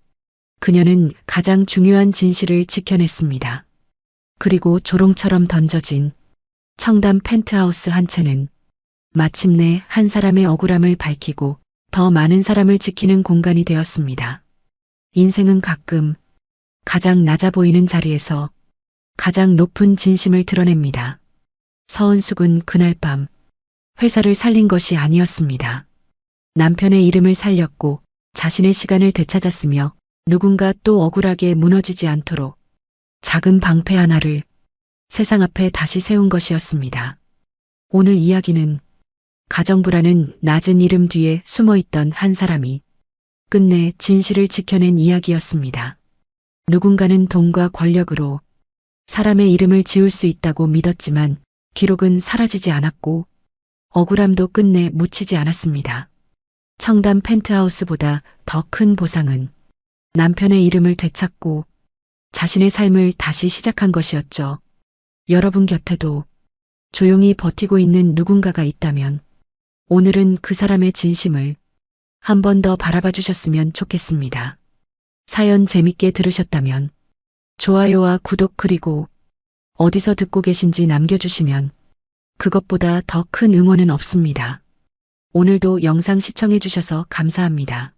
그녀는 가장 중요한 진실을 지켜냈습니다. 그리고 조롱처럼 던져진 청담 펜트하우스 한 채는 마침내 한 사람의 억울함을 밝히고 더 많은 사람을 지키는 공간이 되었습니다. 인생은 가끔 가장 낮아 보이는 자리에서 가장 높은 진심을 드러냅니다. 서은숙은 그날 밤 회사를 살린 것이 아니었습니다. 남편의 이름을 살렸고 자신의 시간을 되찾았으며 누군가 또 억울하게 무너지지 않도록 작은 방패 하나를 세상 앞에 다시 세운 것이었습니다. 오늘 이야기는 가정부라는 낮은 이름 뒤에 숨어있던 한 사람이 끝내 진실을 지켜낸 이야기였습니다. 누군가는 돈과 권력으로 사람의 이름을 지울 수 있다고 믿었지만 기록은 사라지지 않았고 억울함도 끝내 묻히지 않았습니다. 청담 펜트하우스보다 더 큰 보상은 남편의 이름을 되찾고 자신의 삶을 다시 시작한 것이었죠. 여러분 곁에도 조용히 버티고 있는 누군가가 있다면 오늘은 그 사람의 진심을 한 번 더 바라봐 주셨으면 좋겠습니다. 사연 재밌게 들으셨다면 좋아요와 구독 그리고 어디서 듣고 계신지 남겨주시면 그것보다 더 큰 응원은 없습니다. 오늘도 영상 시청해 주셔서 감사합니다.